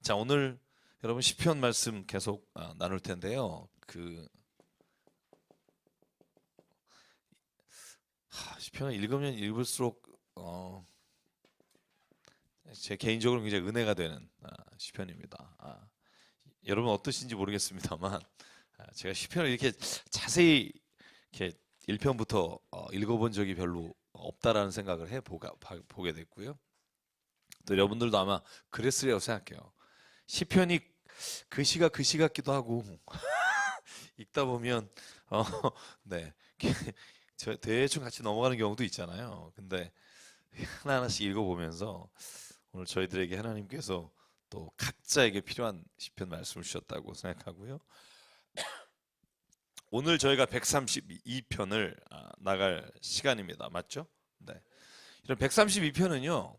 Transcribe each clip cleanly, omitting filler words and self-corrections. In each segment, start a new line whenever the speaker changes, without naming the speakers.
자, 오늘 여러분 시편 말씀 계속 나눌 텐데요. 시편을 읽으면 읽을수록 제 개인적으로 굉장히 은혜가 되는 시편입니다. 여러분 어떠신지 모르겠습니다만 제가 시편을 이렇게 자세히 이렇게 1편부터 읽어본 적이 별로 없다라는 생각을 보게 됐고요. 또 여러분들도 아마 그랬으리라고 생각해요. 시편이 그 시 같기도 하고 읽다 보면 네, 저 대충 같이 넘어가는 경우도 있잖아요. 근데 하나하나씩 읽어보면서 오늘 저희들에게 하나님께서 또 각자에게 필요한 시편 말씀을 주셨다고 생각하고요. 오늘 저희가 132편을 나갈 시간입니다. 맞죠? 네. 이런 132편은요.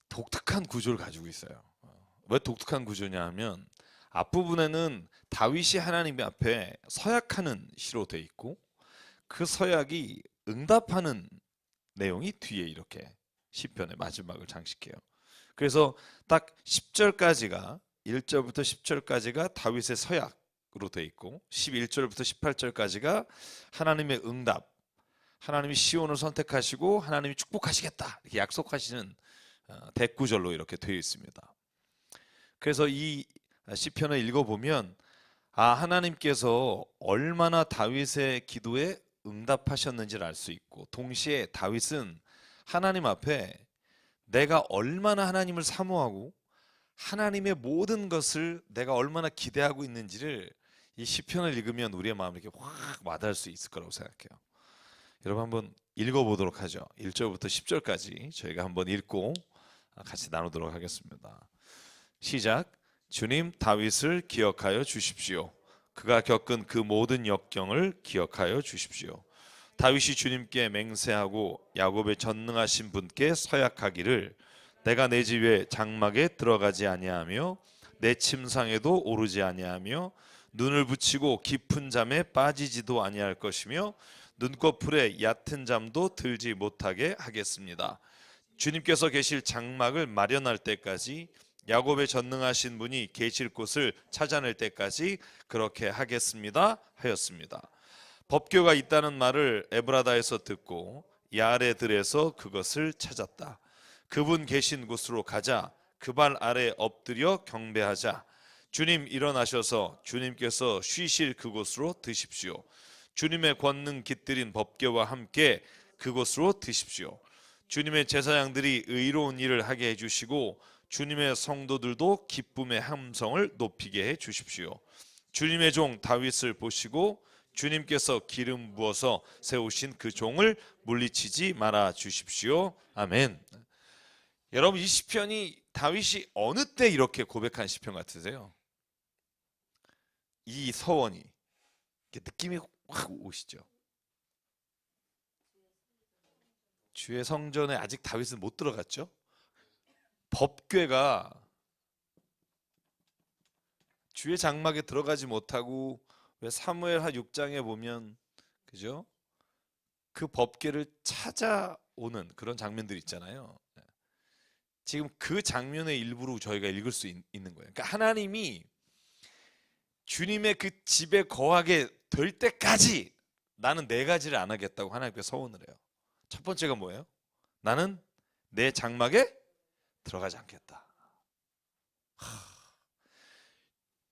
독특한 구조를 가지고 있어요. 왜 독특한 구조냐 하면 앞부분에는 다윗이 하나님 앞에 서약하는 시로 돼 있고 그 서약이 응답하는 내용이 뒤에 이렇게 시편의 마지막을 장식해요. 그래서 딱 10절까지가 1절부터 10절까지가 다윗의 서약으로 돼 있고 11절부터 18절까지가 하나님의 응답, 하나님이 시온을 선택하시고 하나님이 축복하시겠다 이렇게 약속하시는 대구절로 이렇게 되어 있습니다. 그래서 이 시편을 읽어보면 하나님께서 얼마나 다윗의 기도에 응답하셨는지를 알 수 있고 동시에 다윗은 하나님 앞에 내가 얼마나 하나님을 사모하고 하나님의 모든 것을 내가 얼마나 기대하고 있는지를 이 시편을 읽으면 우리의 마음에 이렇게 확 와닿을 수 있을 거라고 생각해요. 여러분 한번 읽어보도록 하죠. 1절부터 10절까지 저희가 한번 읽고 같이 나누도록 하겠습니다. 시작. 주님 다윗을 기억하여 주십시오. 그가 겪은 그 모든 역경을 기억하여 주십시오. 다윗이 주님께 맹세하고 야곱의 전능하신 분께 서약하기를 내가 내 집에 장막에 들어가지 아니하며 내 침상에도 오르지 아니하며 눈을 붙이고 깊은 잠에 빠지지도 아니할 것이며 눈꺼풀에 얕은 잠도 들지 못하게 하겠습니다. 주님께서 계실 장막을 마련할 때까지 야곱의 전능하신 분이 계실 곳을 찾아낼 때까지 그렇게 하겠습니다 하였습니다. 법궤가 있다는 말을 에브라다에서 듣고 야레들에서 그것을 찾았다. 그분 계신 곳으로 가자. 그 발 아래 엎드려 경배하자. 주님 일어나셔서 주님께서 쉬실 그곳으로 드십시오. 주님의 권능 깃들인 법궤와 함께 그곳으로 드십시오. 주님의 제사장들이 의로운 일을 하게 해주시고 주님의 성도들도 기쁨의 함성을 높이게 해 주십시오. 주님의 종 다윗을 보시고 주님께서 기름 부어서 세우신 그 종을 물리치지 말아 주십시오. 아멘. 여러분 이 시편이 다윗이 어느 때 이렇게 고백한 시편 같으세요? 이 서원이 느낌이 확 오시죠? 주의 성전에 아직 다윗은 못 들어갔죠? 법궤가 주의 장막에 들어가지 못하고 왜 사무엘하 6장에 보면 그죠? 그 법궤를 찾아오는 그런 장면들 있잖아요. 지금 그 장면의 일부로 저희가 읽을 수 있는 거예요. 그러니까 하나님이 주님의 그 집에 거하게 될 때까지 나는 네 가지를 안 하겠다고 하나님께 서원을 해요. 첫 번째가 뭐예요? 나는 내 장막에 들어가지 않겠다.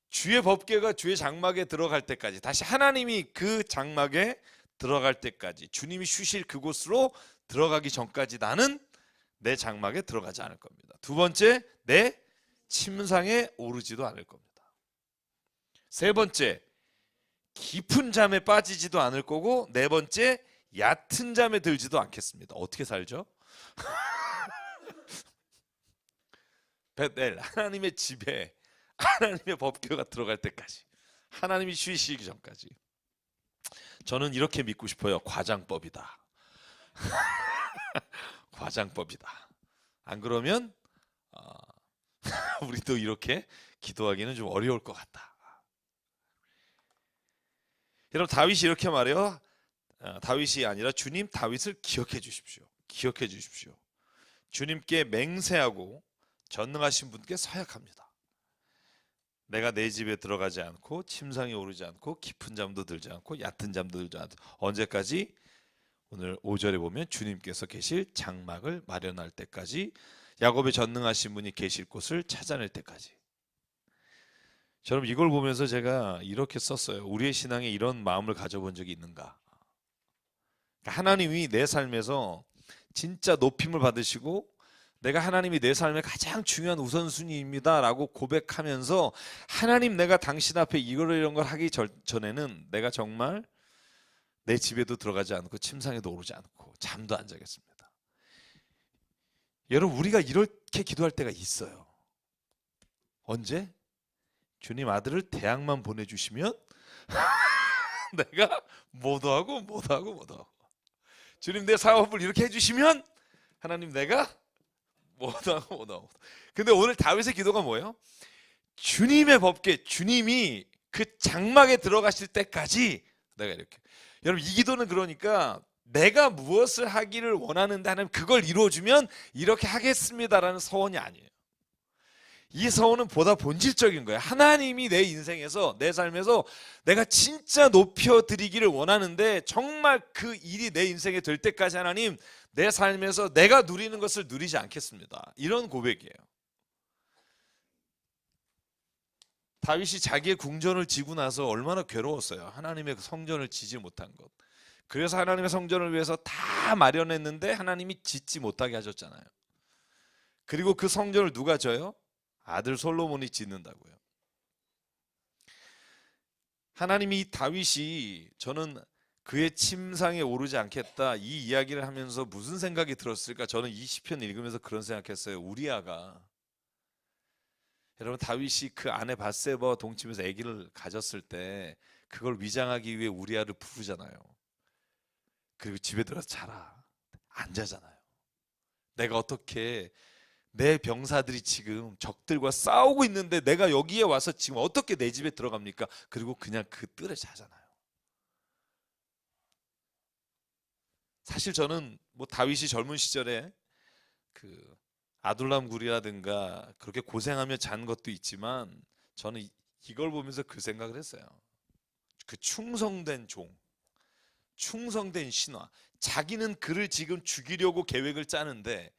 주의 법궤가 주의 장막에 들어갈 때까지, 다시 하나님이 그 장막에 들어갈 때까지, 주님이 쉬실 그곳으로 들어가기 전까지 나는 내 장막에 들어가지 않을 겁니다. 두 번째, 내 침상에 오르지도 않을 겁니다. 세 번째, 깊은 잠에 빠지지도 않을 거고, 네 번째, 얕은 잠에 들지도 않겠습니다. 어떻게 살죠? 베델, 하나님의 집에 하나님의 법궤가 들어갈 때까지, 하나님이 쉬시기 전까지. 저는 이렇게 믿고 싶어요. 과장법이다. 과장법이다. 안 그러면 우리도 이렇게 기도하기는 좀 어려울 것 같다. 여러분 다윗이 이렇게 말해요. 다윗이 아니라 주님 다윗을 기억해 주십시오. 기억해 주십시오. 주님께 맹세하고 전능하신 분께 서약합니다. 내가 내 집에 들어가지 않고 침상에 오르지 않고 깊은 잠도 들지 않고 얕은 잠도 들지 않고 언제까지? 오늘 5절에 보면 주님께서 계실 장막을 마련할 때까지, 야곱의 전능하신 분이 계실 곳을 찾아낼 때까지. 저는 이걸 보면서 제가 이렇게 썼어요. 우리의 신앙에 이런 마음을 가져본 적이 있는가? 하나님이 내 삶에서 진짜 높임을 받으시고 내가 하나님이 내 삶의 가장 중요한 우선순위입니다 라고 고백하면서, 하나님 내가 당신 앞에 이런 걸 하기 전에는 내가 정말 내 집에도 들어가지 않고 침상에도 오르지 않고 잠도 안 자겠습니다. 여러분, 우리가 이렇게 기도할 때가 있어요. 언제? 주님 아들을 대학만 보내주시면 내가 뭐도 하고 주님 내 사업을 이렇게 해주시면 하나님 내가 뭐도 하고. 근데 오늘 다윗의 기도가 뭐예요? 주님의 법궤, 주님이 그 장막에 들어가실 때까지 내가 이렇게. 여러분, 이 기도는 그러니까 내가 무엇을 하기를 원하는데 하나님 그걸 이루어주면 이렇게 하겠습니다라는 서원이 아니에요. 이 서원은 보다 본질적인 거예요. 하나님이 내 인생에서, 내 삶에서 내가 진짜 높여드리기를 원하는데 정말 그 일이 내 인생에 될 때까지 하나님 내 삶에서 내가 누리는 것을 누리지 않겠습니다. 이런 고백이에요. 다윗이 자기의 궁전을 지고 나서 얼마나 괴로웠어요. 하나님의 성전을 지지 못한 것. 그래서 하나님의 성전을 위해서 다 마련했는데 하나님이 짓지 못하게 하셨잖아요. 그리고 그 성전을 누가 져요? 아들 솔로몬이 짓는다고요. 하나님이 다윗이 저는 그의 침상에 오르지 않겠다 이 이야기를 하면서 무슨 생각이 들었을까? 저는 이 시편 읽으면서 그런 생각했어요. 우리아가, 여러분, 다윗이 그 아내 밧세바와 동침해서 아기를 가졌을 때 그걸 위장하기 위해 우리아를 부르잖아요. 그리고 집에 들어서 자라. 안 자잖아요. 내가 어떻게, 내 병사들이 지금 적들과 싸우고 있는데 내가 여기에 와서 지금 어떻게 내 집에 들어갑니까? 그리고 그냥 그 뜰에 자잖아요. 사실 저는 뭐 다윗이 젊은 시절에 그 아둘람 굴이라든가 그렇게 고생하며 잔 것도 있지만 저는 이걸 보면서 그 생각을 했어요. 그 충성된 종, 충성된 신하, 자기는 그를 지금 죽이려고 계획을 짜는데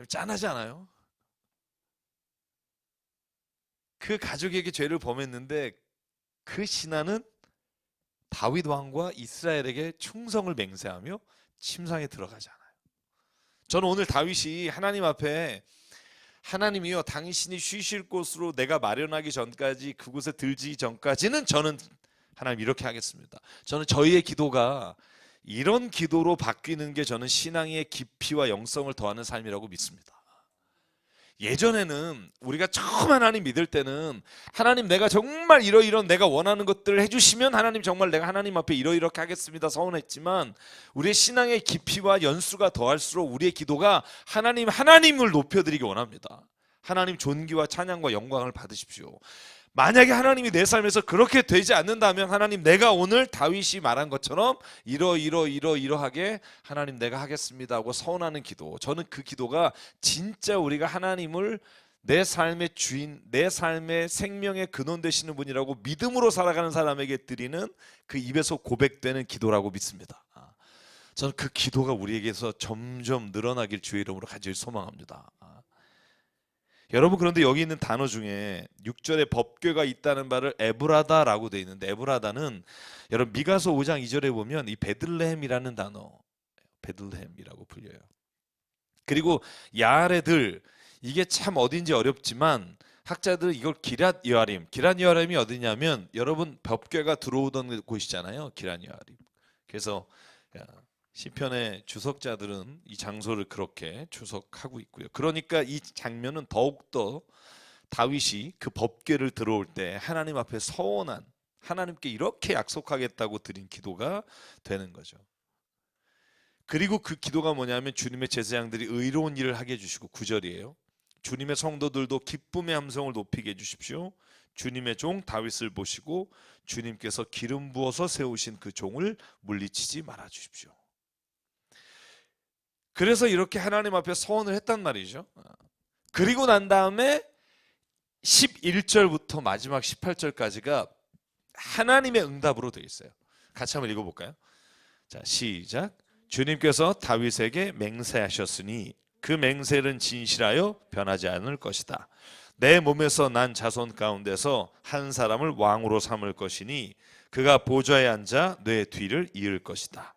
짠하지 않아요? 그 가족에게 죄를 범했는데 그 신하는 다윗 왕과 이스라엘에게 충성을 맹세하며 침상에 들어가지 않아요. 저는 오늘 다윗이 하나님 앞에, 하나님이여 당신이 쉬실 곳으로 내가 마련하기 전까지, 그곳에 들지 전까지는 저는 하나님 이렇게 하겠습니다. 저는 저희의 기도가 이런 기도로 바뀌는 게 저는 신앙의 깊이와 영성을 더하는 삶이라고 믿습니다. 예전에는 우리가 처음 하나님 믿을 때는 하나님 내가 정말 이러이런 내가 원하는 것들을 해주시면 하나님 정말 내가 하나님 앞에 이러이렇게 하겠습니다 서운했지만, 우리의 신앙의 깊이와 연수가 더할수록 우리의 기도가 하나님을 높여드리기 원합니다. 하나님 존귀와 찬양과 영광을 받으십시오. 만약에 하나님이 내 삶에서 그렇게 되지 않는다면 하나님 내가 오늘 다윗이 말한 것처럼 이러하게 하나님 내가 하겠습니다 하고 서운하는 기도, 저는 그 기도가 진짜 우리가 하나님을 내 삶의 주인, 내 삶의 생명의 근원 되시는 분이라고 믿음으로 살아가는 사람에게 드리는 그 입에서 고백되는 기도라고 믿습니다. 저는 그 기도가 우리에게서 점점 늘어나길 주의 이름으로 간절히 소망합니다. 여러분, 그런데 여기 있는 단어 중에 6절에 법궤가 있다는 말을 에브라다라고 되어 있는데, 에브라다는 여러분 미가서 5장 2절에 보면 이 베들레헴이라는 단어, 베들레헴이라고 불려요. 그리고 야레들, 이게 참 어딘지 어렵지만 학자들은 이걸 기랏 여아림, 기랏 여아림이 어디냐면 여러분 법궤가 들어오던 곳이잖아요, 기랏 여아림. 그래서 시편의 주석자들은 이 장소를 그렇게 주석하고 있고요. 그러니까 이 장면은 더욱더 다윗이 그 법궤를 들어올 때 하나님 앞에 서원한, 하나님께 이렇게 약속하겠다고 드린 기도가 되는 거죠. 그리고 그 기도가 뭐냐면 주님의 제사장들이 의로운 일을 하게 해주시고, 9절이에요. 주님의 성도들도 기쁨의 함성을 높이게 해주십시오. 주님의 종 다윗을 보시고 주님께서 기름 부어서 세우신 그 종을 물리치지 말아 주십시오. 그래서 이렇게 하나님 앞에 서원을 했단 말이죠. 그리고 난 다음에 11절부터 마지막 18절까지가 하나님의 응답으로 되어 있어요. 같이 한번 읽어볼까요? 자, 시작. 주님께서 다윗에게 맹세하셨으니 그 맹세는 진실하여 변하지 않을 것이다. 내 몸에서 난 자손 가운데서 한 사람을 왕으로 삼을 것이니 그가 보좌에 앉아 내 뒤를 이을 것이다.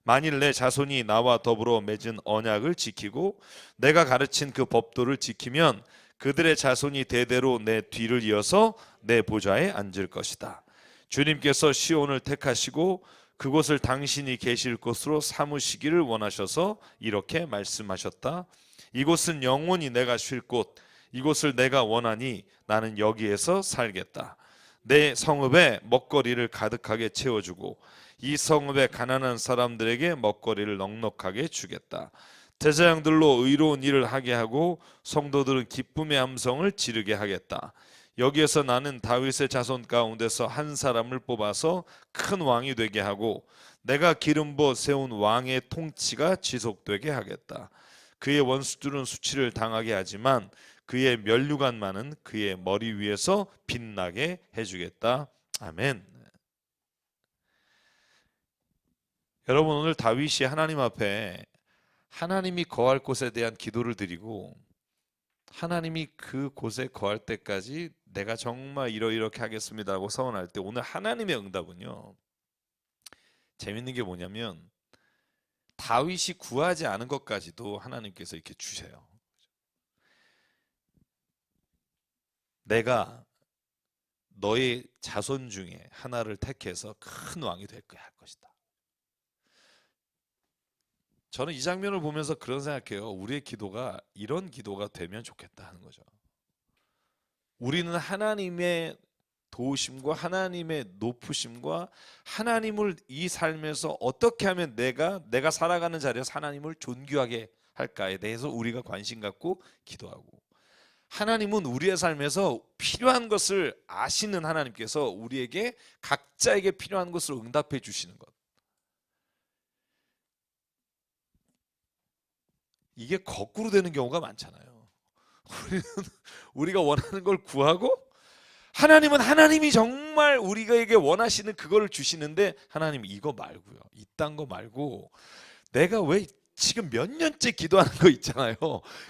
만일 내 자손이 나와 더불어 맺은 언약을 지키고 내가 가르친 그 법도를 지키면 그들의 자손이 대대로 내 뒤를 이어서 내 보좌에 앉을 것이다. 주님께서 시온을 택하시고 그곳을 당신이 계실 곳으로 삼으시기를 원하셔서 이렇게 말씀하셨다. 이곳은 영원히 내가 쉴 곳, 이곳을 내가 원하니 나는 여기에서 살겠다. 내 성읍에 먹거리를 가득하게 채워주고 이 성읍의 가난한 사람들에게 먹거리를 넉넉하게 주겠다. 제사장들로 의로운 일을 하게 하고 성도들은 기쁨의 함성을 지르게 하겠다. 여기에서 나는 다윗의 자손 가운데서 한 사람을 뽑아서 큰 왕이 되게 하고 내가 기름 부어 세운 왕의 통치가 지속되게 하겠다. 그의 원수들은 수치를 당하게 하지만 그의 면류관만은 그의 머리 위에서 빛나게 해주겠다. 아멘. 여러분, 오늘 다윗이 하나님 앞에 하나님이 거할 곳에 대한 기도를 드리고 하나님이 그 곳에 거할 때까지 내가 정말 이렇게 하겠습니다라고 서원할 때 오늘 하나님의 응답은요, 재밌는 게 뭐냐면 다윗이 구하지 않은 것까지도 하나님께서 이렇게 주세요. 내가 너의 자손 중에 하나를 택해서 큰 왕이 될 거야 할 것이다. 저는 이 장면을 보면서 그런 생각해요. 우리의 기도가 이런 기도가 되면 좋겠다 하는 거죠. 우리는 하나님의 도우심과 하나님의 높으심과 하나님을 이 삶에서 어떻게 하면 내가 살아가는 자리에서 하나님을 존귀하게 할까에 대해서 우리가 관심 갖고 기도하고, 하나님은 우리의 삶에서 필요한 것을 아시는 하나님께서 우리에게 각자에게 필요한 것을 응답해 주시는 것, 이게 거꾸로 되는 경우가 많잖아요. 우리가 원하는 걸 구하고 하나님은 하나님이 정말 우리에게 원하시는 그거를 주시는데 하나님 이거 말고요, 이딴 거 말고 내가 왜 지금 몇 년째 기도하는 거 있잖아요,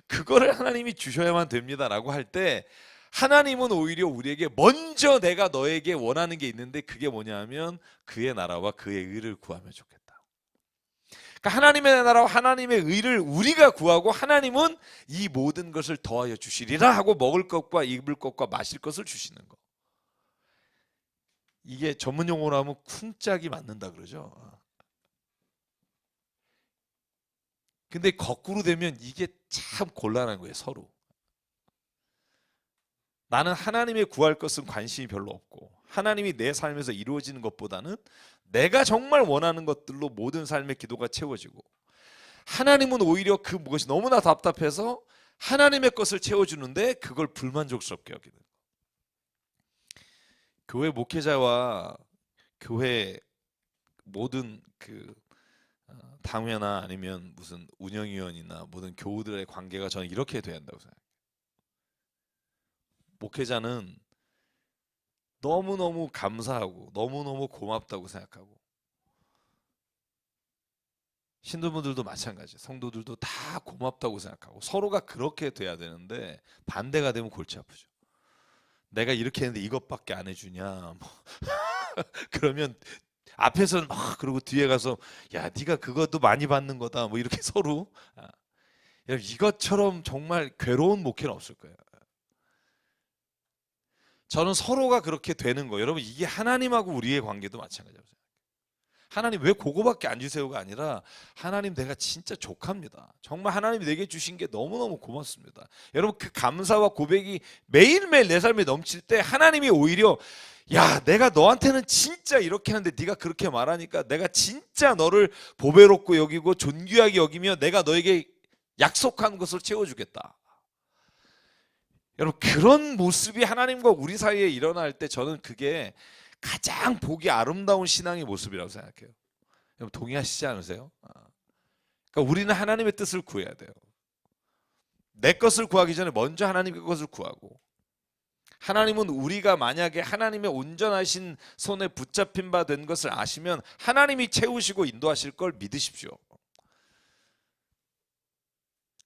그거를 하나님이 주셔야만 됩니다라고 할 때 하나님은 오히려 우리에게 먼저 내가 너에게 원하는 게 있는데 그게 뭐냐면 그의 나라와 그의 의를 구하면 좋겠다. 그러니까 하나님의 나라와 하나님의 의를 우리가 구하고 하나님은 이 모든 것을 더하여 주시리라 하고 먹을 것과 입을 것과 마실 것을 주시는 거. 이게 전문 용어로 하면 쿵짝이 맞는다 그러죠. 근데 거꾸로 되면 이게 참 곤란한 거예요, 서로. 나는 하나님의 구할 것은 관심이 별로 없고 하나님이 내 삶에서 이루어지는 것보다는 내가 정말 원하는 것들로 모든 삶의 기도가 채워지고, 하나님은 오히려 그 무엇이 너무나 답답해서 하나님의 것을 채워주는데 그걸 불만족스럽게 여기는 거예요. 교회 목회자와 교회 모든 그 당회나 아니면 무슨 운영위원이나 모든 교우들의 관계가 저는 이렇게 돼야 한다고 생각해요. 목회자는 너무너무 감사하고 너무너무 고맙다고 생각하고, 신도분들도 마찬가지, 성도들도 다 고맙다고 생각하고 서로가 그렇게 돼야 되는데 반대가 되면 골치 아프죠. 내가 이렇게 했는데 이것밖에 안 해주냐 뭐. 그러면 앞에서는 막 그러고 뒤에 가서 야 네가 그것도 많이 받는 거다 뭐 이렇게 서로. 이것처럼 정말 괴로운 목회는 없을 거예요. 저는 서로가 그렇게 되는 거예요. 여러분, 이게 하나님하고 우리의 관계도 마찬가지라고 생각해요. 하나님 왜 그거밖에 안 주세요가 아니라 하나님 내가 진짜 족합니다. 정말 하나님이 내게 주신 게 너무너무 고맙습니다. 여러분, 그 감사와 고백이 매일매일 내 삶에 넘칠 때 하나님이 오히려 야 내가 너한테는 진짜 이렇게 하는데 네가 그렇게 말하니까 내가 진짜 너를 보배롭고 여기고 존귀하게 여기며 내가 너에게 약속한 것을 채워주겠다. 여러분, 그런 모습이 하나님과 우리 사이에 일어날 때 저는 그게 가장 보기 아름다운 신앙의 모습이라고 생각해요. 여러분 동의하시지 않으세요? 그러니까 우리는 하나님의 뜻을 구해야 돼요. 내 것을 구하기 전에 먼저 하나님의 것을 구하고, 하나님은 우리가 만약에 하나님의 온전하신 손에 붙잡힌 바 된 것을 아시면 하나님이 채우시고 인도하실 걸 믿으십시오.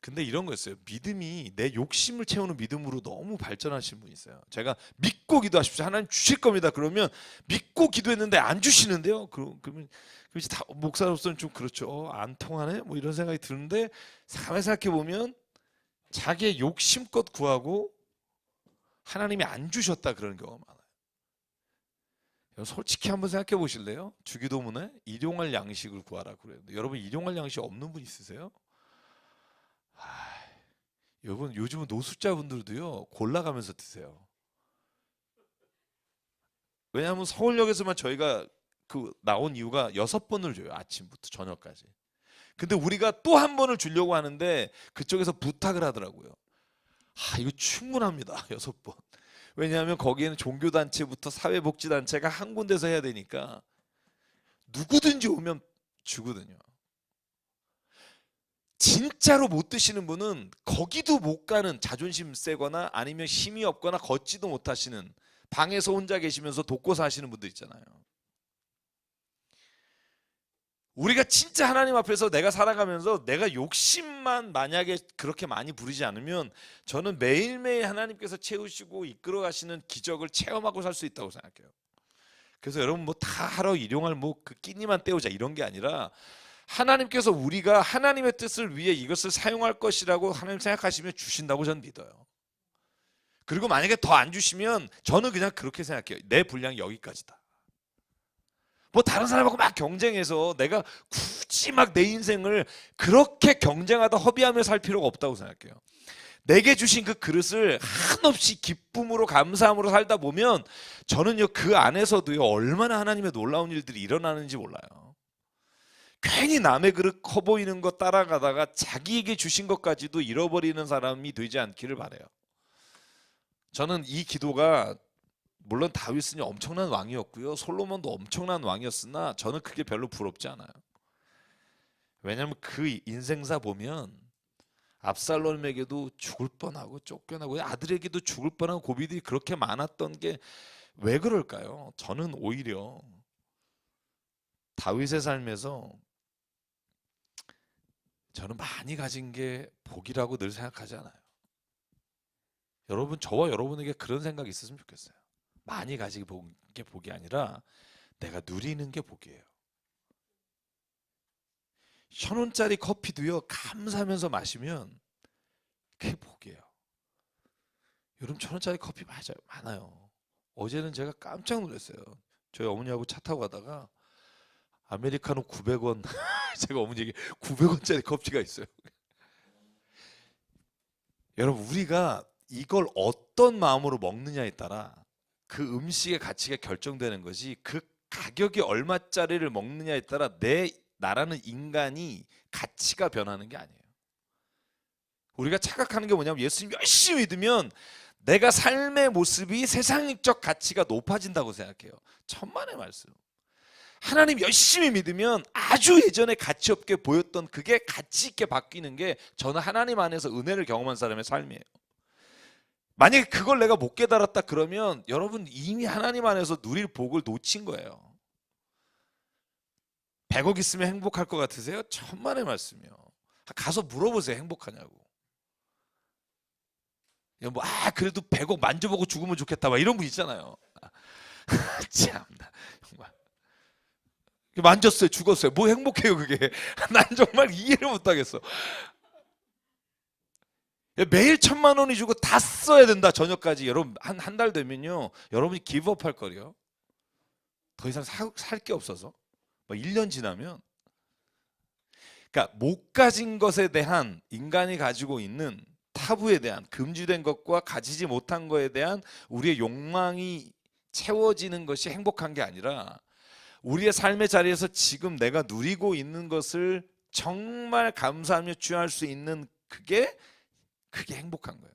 근데 이런 거였어요. 믿음이 내 욕심을 채우는 믿음으로 너무 발전하신 분이 있어요. 제가 믿고 기도하십시오. 하나님 주실 겁니다. 그러면 믿고 기도했는데 안 주시는데요. 그러면 목사로서는 좀 그렇죠. 안 통하네? 뭐 이런 생각이 드는데 가만히 생각해 보면 자기의 욕심껏 구하고 하나님이 안 주셨다 그러는 경우가 많아요. 솔직히 한번 생각해 보실래요? 주기도문에 일용할 양식을 구하라 그래요. 여러분 일용할 양식 없는 분 있으세요? 여러분 요즘은 노숙자분들도요 골라가면서 드세요. 왜냐하면 서울역에서만 저희가 나온 이유가 6번을 줘요. 아침부터 저녁까지. 근데 우리가 또 한 번을 주려고 하는데 그쪽에서 부탁을 하더라고요. 이거 충분합니다. 6번. 왜냐하면 거기에는 종교단체부터 사회복지단체가 한 군데서 해야 되니까 누구든지 오면 주거든요. 진짜로 못 드시는 분은 거기도 못 가는, 자존심 세거나 아니면 힘이 없거나 걷지도 못하시는, 방에서 혼자 계시면서 독고사 하시는 분들 있잖아요. 우리가 진짜 하나님 앞에서 내가 살아가면서 내가 욕심만 만약에 그렇게 많이 부리지 않으면 저는 매일매일 하나님께서 채우시고 이끌어 가시는 기적을 체험하고 살 수 있다고 생각해요. 그래서 여러분 뭐 다 하러 일용할 그 끼니만 때우자 이런 게 아니라, 하나님께서 우리가 하나님의 뜻을 위해 이것을 사용할 것이라고 하나님 생각하시면 주신다고 저는 믿어요. 그리고 만약에 더 안 주시면 저는 그냥 그렇게 생각해요. 내 분량이 여기까지다. 뭐 다른 사람하고 막 경쟁해서 내가 굳이 막 내 인생을 그렇게 경쟁하다 허비하며 살 필요가 없다고 생각해요. 내게 주신 그 그릇을 한없이 기쁨으로 감사함으로 살다 보면 저는요 그 안에서도요 얼마나 하나님의 놀라운 일들이 일어나는지 몰라요. 괜히 남의 그릇 커 보이는 거 따라가다가 자기에게 주신 것까지도 잃어버리는 사람이 되지 않기를 바라요. 저는 이 기도가, 물론 다윗은 엄청난 왕이었고요, 솔로몬도 엄청난 왕이었으나 저는 그게 별로 부럽지 않아요. 왜냐하면 그 인생사 보면 압살롬에게도 죽을 뻔하고 쫓겨나고 아들에게도 죽을 뻔한 고비들이 그렇게 많았던 게 왜 그럴까요? 저는 오히려 다윗의 삶에서 저는 많이 가진 게 복이라고 늘 생각하지 않아요. 여러분, 저와 여러분에게 그런 생각이 있었으면 좋겠어요. 많이 가지게 게 복이 아니라 내가 누리는 게 복이에요. 1,000원짜리 커피도요 감사하면서 마시면 그게 복이에요. 여러분 1,000원짜리 커피 맞아요, 많아요. 어제는 제가 깜짝 놀랐어요. 저희 어머니하고 차 타고 가다가 아메리카노 900원 제가 어머니에게 900원짜리 커피가 있어요. 여러분 우리가 이걸 어떤 마음으로 먹느냐에 따라 그 음식의 가치가 결정되는 것이, 그 가격이 얼마짜리를 먹느냐에 따라 나라는 인간이 가치가 변하는 게 아니에요. 우리가 착각하는 게 뭐냐면 예수님 열심히 믿으면 내가 삶의 모습이 세상적 가치가 높아진다고 생각해요. 천만의 말씀. 하나님 열심히 믿으면 아주 예전에 가치 없게 보였던 그게 가치 있게 바뀌는 게 저는 하나님 안에서 은혜를 경험한 사람의 삶이에요. 만약에 그걸 내가 못 깨달았다 그러면 여러분 이미 하나님 안에서 누릴 복을 놓친 거예요. 100억 있으면 행복할 것 같으세요? 천만의 말씀이요. 가서 물어보세요. 행복하냐고. 뭐 그래도 100억 만져보고 죽으면 좋겠다 막 이런 분 있잖아요. 참나 정말. 만졌어요, 죽었어요. 뭐 행복해요 그게. 난 정말 이해를 못하겠어. 매일 1,000만 원이 주고 다 써야 된다 저녁까지. 여러분 한 달 되면요 여러분이 기브업할 거예요. 더 이상 살 게 없어서. 뭐 1년 지나면. 그러니까 못 가진 것에 대한, 인간이 가지고 있는 타부에 대한, 금지된 것과 가지지 못한 것에 대한 우리의 욕망이 채워지는 것이 행복한 게 아니라, 우리의 삶의 자리에서 지금 내가 누리고 있는 것을 정말 감사하며 취할 수 있는 그게 행복한 거예요.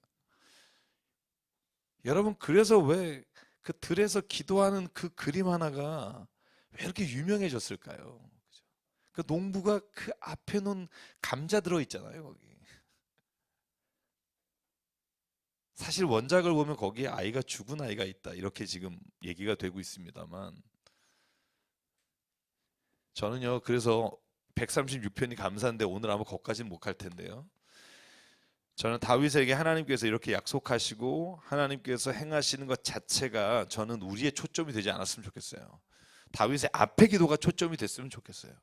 여러분 그래서 왜 그 들에서 기도하는 그 그림 하나가 왜 이렇게 유명해졌을까요? 그 농부가 그 앞에 놓은 감자 들어 있잖아요, 거기. 사실 원작을 보면 거기에 아이가 죽은 아이가 있다. 이렇게 지금 얘기가 되고 있습니다만 저는요. 그래서 136편이 감사한데 오늘 아마 거기까지는 못 갈 텐데요. 저는 다윗에게 하나님께서 이렇게 약속하시고 하나님께서 행하시는 것 자체가 저는 우리의 초점이 되지 않았으면 좋겠어요. 다윗의 앞에 기도가 초점이 됐으면 좋겠어요.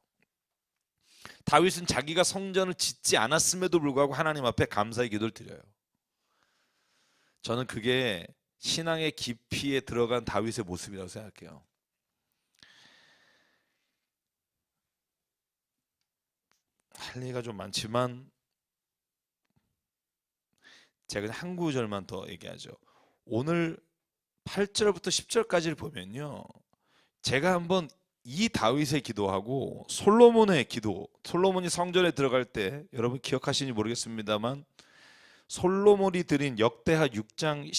다윗은 자기가 성전을 짓지 않았음에도 불구하고 하나님 앞에 감사의 기도를 드려요. 저는 그게 신앙의 깊이에 들어간 다윗의 모습이라고 생각해요. 할 얘기가 좀 많지만 제가 그냥 한 구절만 더 얘기하죠. 오늘 8절부터 10절까지를 보면요. 제가 한번 이 다윗의 기도하고 솔로몬의 기도, 솔로몬이 성전에 들어갈 때 여러분 기억하시는지 모르겠습니다만 솔로몬이 드린 역대하 6장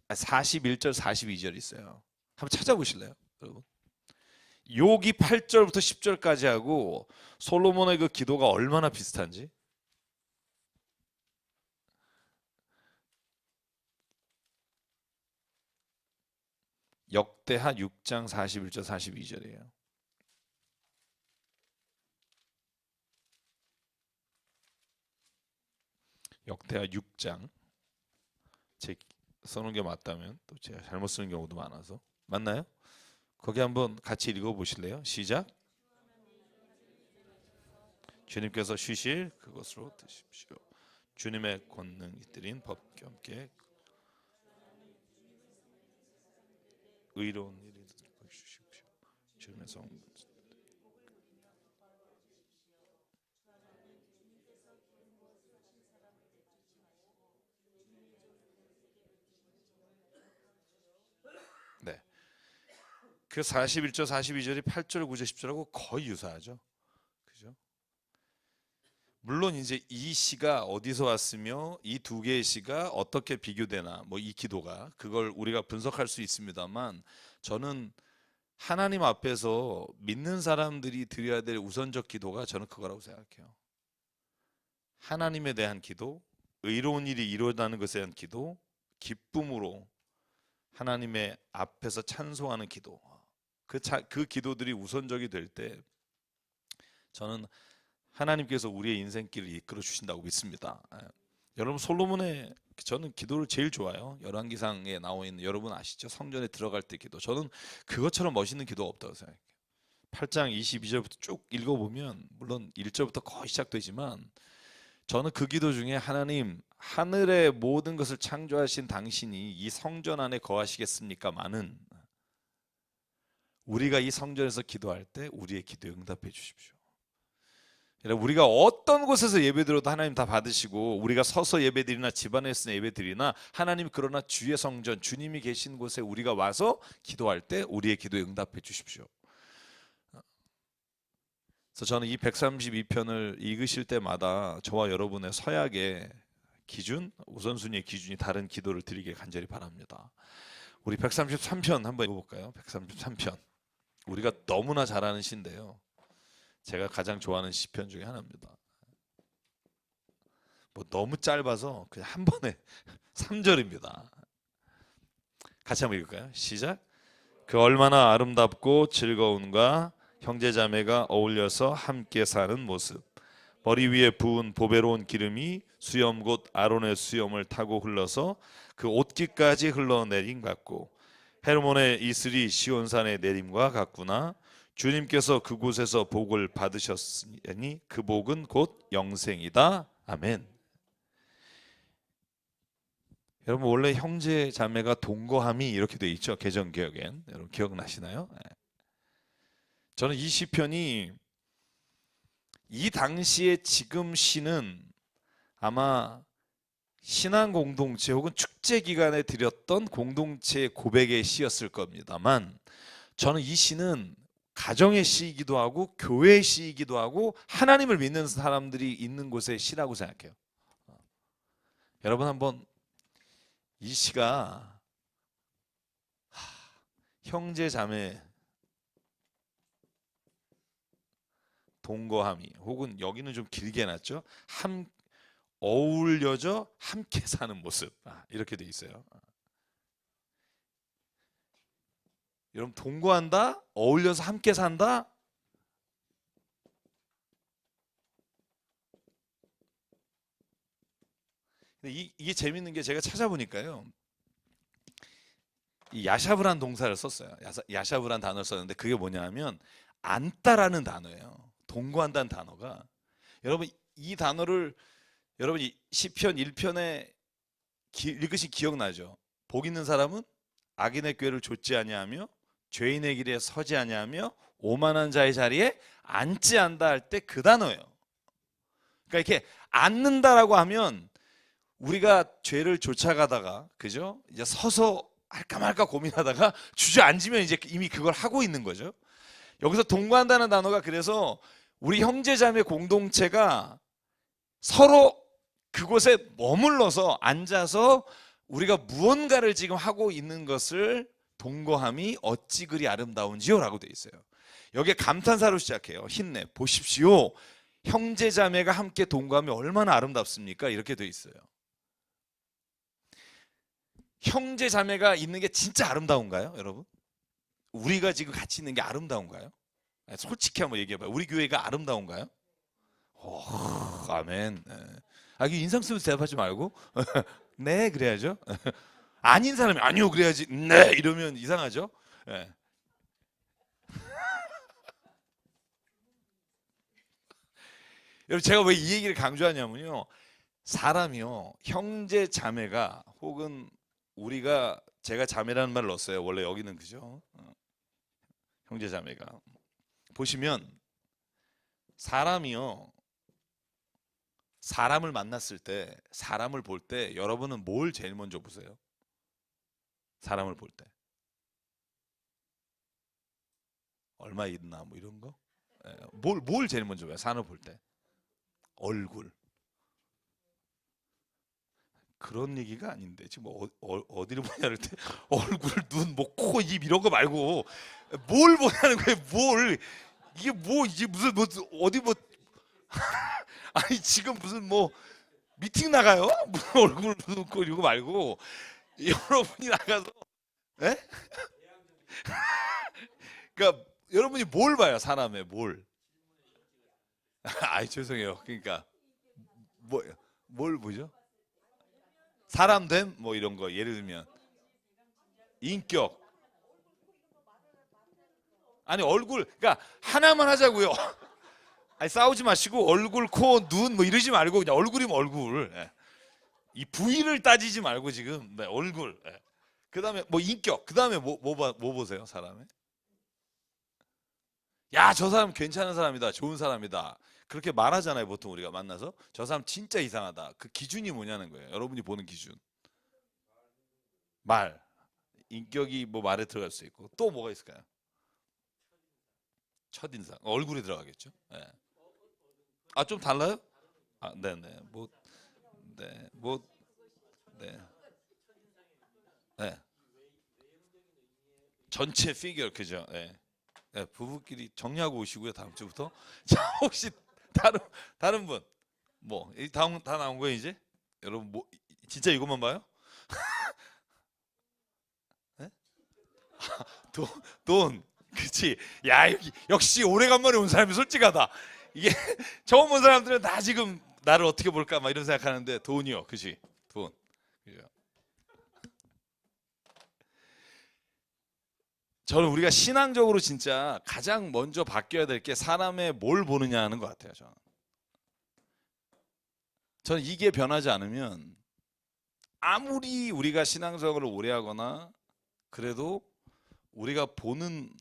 41절 42절 있어요. 한번 찾아보실래요, 여러분? 여기 8절부터 10절까지 하고 솔로몬의 그 기도가 얼마나 비슷한지. 역대하 6장 41절 42절이에요. 역대하 6장. 제 써놓은 게 맞다면 또 제가 잘못 쓰는 경우도 많아서. 맞나요? 거기 한번 같이 읽어보실래요? 시작. 주님께서 쉬실 그것으로 드십시오. 주님의 권능이 드린 법과 함께 의로운 일을 주십시오. 주님의 성. 네. 그 41절 42절이 8절 9절 10절하고 거의 유사하죠. 그죠? 물론 이제 이 시가 어디서 왔으며 이 두 개의 시가 어떻게 비교되나 뭐 이 기도가 그걸 우리가 분석할 수 있습니다만 저는 하나님 앞에서 믿는 사람들이 드려야 될 우선적 기도가 저는 그거라고 생각해요. 하나님에 대한 기도, 의로운 일이 이루어나는 것에 대한 기도, 기쁨으로 하나님의 앞에서 찬송하는 기도. 그 기도들이 우선적이 될 때 저는 하나님께서 우리의 인생길을 이끌어 주신다고 믿습니다. 여러분 솔로몬의 저는 기도를 제일 좋아요. 열왕기상에 나와 있는 여러분 아시죠? 성전에 들어갈 때 기도. 저는 그것처럼 멋있는 기도가 없다고 생각해요. 8장 22절부터 쭉 읽어보면 물론 1절부터 거의 시작되지만 저는 그 기도 중에 하나님 하늘의 모든 것을 창조하신 당신이 이 성전 안에 거하시겠습니까? 많은 우리가 이 성전에서 기도할 때 우리의 기도에 응답해 주십시오. 우리가 어떤 곳에서 예배드려도 하나님 다 받으시고 우리가 서서 예배드리나 집안에서 예배드리나 하나님 그러나 주의 성전 주님이 계신 곳에 우리가 와서 기도할 때 우리의 기도에 응답해 주십시오. 그래서 저는 이 132편을 읽으실 때마다 저와 여러분의 서약의 기준, 우선순위의 기준이 다른 기도를 드리길 간절히 바랍니다. 우리 133편 한번 읽어볼까요? 133편 우리가 너무나 잘 아는 시인데요. 제가 가장 좋아하는 시편 중에 하나입니다. 뭐 너무 짧아서 그냥 한 번에 3절입니다. 같이 한번 읽을까요? 시작. 그 얼마나 아름답고 즐거운가 형제자매가 어울려서 함께 사는 모습. 머리 위에 부은 보배로운 기름이 수염 곧 아론의 수염을 타고 흘러서 그 옷깃까지 흘러내림 같고 헤르몬의 이슬이 시온산의 내림과 같구나. 주님께서 그곳에서 복을 받으셨으니 그 복은 곧 영생이다. 아멘. 여러분 원래 형제 자매가 동거함이 이렇게 돼 있죠. 개정개혁엔 여러분 기억나시나요? 저는 이 시편이 이 당시에 지금 시는 아마 신앙 공동체 혹은 축제 기간에 드렸던 공동체 고백의 시였을 겁니다만 저는 이 시는 가정의 시이기도 하고 교회의 시이기도 하고 하나님을 믿는 사람들이 있는 곳의 시라고 생각해요. 여러분 한번 이 시가 형제 자매 동거함이, 혹은 여기는 좀 길게 해놨죠. 어울려져 함께 사는 모습. 이렇게 돼 있어요. 여러분, 동거한다, 어울려서 함께 산다. 근데 이게 재밌는 게, 제가 찾아보니까요, 이 야샤브란 동사를 썼어요. 야샤브란 단어를 썼는데, 그게 뭐냐면 안다라는 단어예요. 동거한다는 단어가. 여러분, 이 단어를 여러분이 시편 1편에 읽으신 기억나죠? 복 있는 사람은 악인의 꾀를 좇지 아니하며 죄인의 길에 서지 아니하며 오만한 자의 자리에 앉지 않다 할 때 그 단어예요. 그러니까 이렇게 앉는다라고 하면 우리가 죄를 쫓아가다가, 그죠? 이제 서서 할까 말까 고민하다가 주저앉으면 이제 이미 그걸 하고 있는 거죠. 여기서 동거한다는 단어가, 그래서 우리 형제자매 공동체가 서로 그곳에 머물러서 앉아서 우리가 무언가를 지금 하고 있는 것을 동거함이 어찌 그리 아름다운지요 라고 돼 있어요. 여기에 감탄사로 시작해요. 힘내 보십시오, 형제자매가 함께 동거하면 얼마나 아름답습니까? 이렇게 돼 있어요. 형제자매가 있는 게 진짜 아름다운가요, 여러분? 우리가 지금 같이 있는 게 아름다운가요? 솔직히 한번 얘기해봐요. 우리 교회가 아름다운가요? 오, 아멘. 이게 인상 쓰면서 대답하지 말고 네 그래야죠. 아닌 사람이 아니요 그래야지 네 이러면 이상하죠. 네. 여러분, 제가 왜 이 얘기를 강조하냐면요, 사람이요, 형제 자매가, 혹은 우리가, 제가 자매라는 말을 넣었어요. 원래 여기는, 그죠? 형제 자매가, 보시면 사람이요, 사람을 만났을 때, 사람을 볼 때 여러분은 뭘 제일 먼저 보세요? 사람을 볼 때 얼마 있나 뭐 이런 거? 뭘 제일 먼저 봐요? 사람을 볼 때 얼굴. 그런 얘기가 아닌데 지금 어디를 보냐를 때 얼굴, 눈, 뭐 코, 입 이런 거 말고 뭘 보냐는 거예요. 뭘, 이게 뭐, 이게 무슨 뭐 어디 뭐 아니 지금 무슨 뭐 미팅 나가요? 무슨 얼굴, 무슨 코 이거 말고 여러분이 나가서, 예? 그러니까 여러분이 뭘 봐요? 사람의 뭘? 아이 죄송해요. 그러니까 뭐 뭘 보죠? 사람됨 뭐 이런 거, 예를 들면 인격. 아니 얼굴, 그러니까 하나만 하자고요. 아니 싸우지 마시고 얼굴, 코, 눈 뭐 이러지 말고 그냥 얼굴이면 얼굴. 이 부위를 따지지 말고 지금 얼굴. 그다음에 뭐 인격. 그다음에 뭐 보세요, 사람의? 야, 저 사람 괜찮은 사람이다, 좋은 사람이다. 그렇게 말하잖아요, 보통 우리가 만나서. 저 사람 진짜 이상하다. 그 기준이 뭐냐는 거예요. 여러분이 보는 기준. 말. 인격이 뭐 말에 들어갈 수 있고, 또 뭐가 있을까요? 첫인상. 얼굴에 들어가겠죠. 예. 좀 달라요? 네네. 네, 네, 네. 전체 피규어, 그죠? 예. 예, 부부끼리 정리하고 오시고요, 다음 주부터. 자, 혹시 다른 다른 분, 다음 다 나온 거예요 이제? 여러분 뭐 진짜 이것만 봐요? 예? 돈, 돈, 그치? 야, 역시 오래간만에 온 사람이 솔직하다. 이게 처음 온 사람들은 다 지금 나를 어떻게 볼까 막 이런 생각하는데, 돈이요, 그치? 돈. 그죠? 저는 우리가 신앙적으로 진짜 가장 먼저 바뀌어야 될 게 사람의 뭘 보느냐 하는 것 같아요. 저는 이게 변하지 않으면, 아무리 우리가 신앙적으로 오래 하거나 그래도 우리가 보는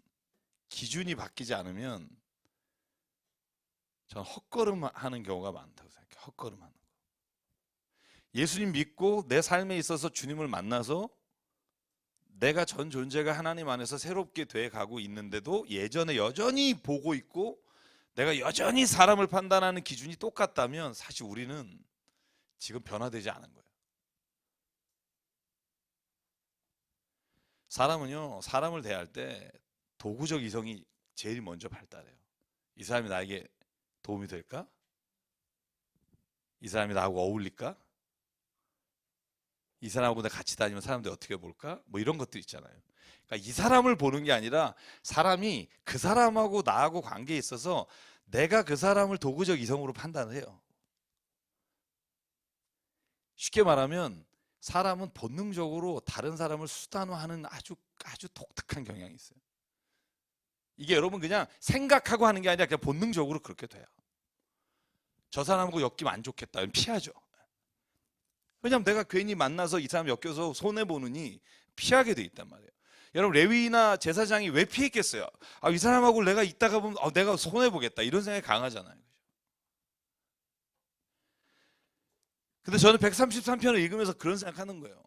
기준이 바뀌지 않으면 저는 헛걸음하는 경우가 많다고 생각해요. 헛걸음하는 거. 예수님 믿고 내 삶에 있어서 주님을 만나서 내가 전 존재가 하나님 안에서 새롭게 돼 가고 있는데도 예전에 여전히 보고 있고 내가 여전히 사람을 판단하는 기준이 똑같다면, 사실 우리는 지금 변화되지 않은 거예요. 사람은요, 사람을 대할 때 도구적 이성이 제일 먼저 발달해요. 이 사람이 나에게 도움이 될까? 이 사람이 나하고 어울릴까? 이 사람하고 내가 같이 다니면 사람들이 어떻게 볼까? 뭐 이런 것들 있잖아요. 그러니까 이 사람을 보는 게 아니라 사람이 그 사람하고 나하고 관계에 있어서 내가 그 사람을 도구적 이성으로 판단을 해요. 쉽게 말하면 사람은 본능적으로 다른 사람을 수단화하는 아주 독특한 경향이 있어요. 이게 여러분 그냥 생각하고 하는 게 아니라 그냥 본능적으로 그렇게 돼요. 저 사람하고 엮이면 안 좋겠다. 피하죠. 왜냐하면 내가 괜히 만나서 이 사람 엮여서 손해보느니 피하게 돼 있단 말이에요. 여러분 레위나 제사장이 왜 피했겠어요? 이 사람하고 내가 있다가 보면 내가 손해보겠다 이런 생각이 강하잖아요. 근데 저는 133편을 읽으면서 그런 생각하는 거예요.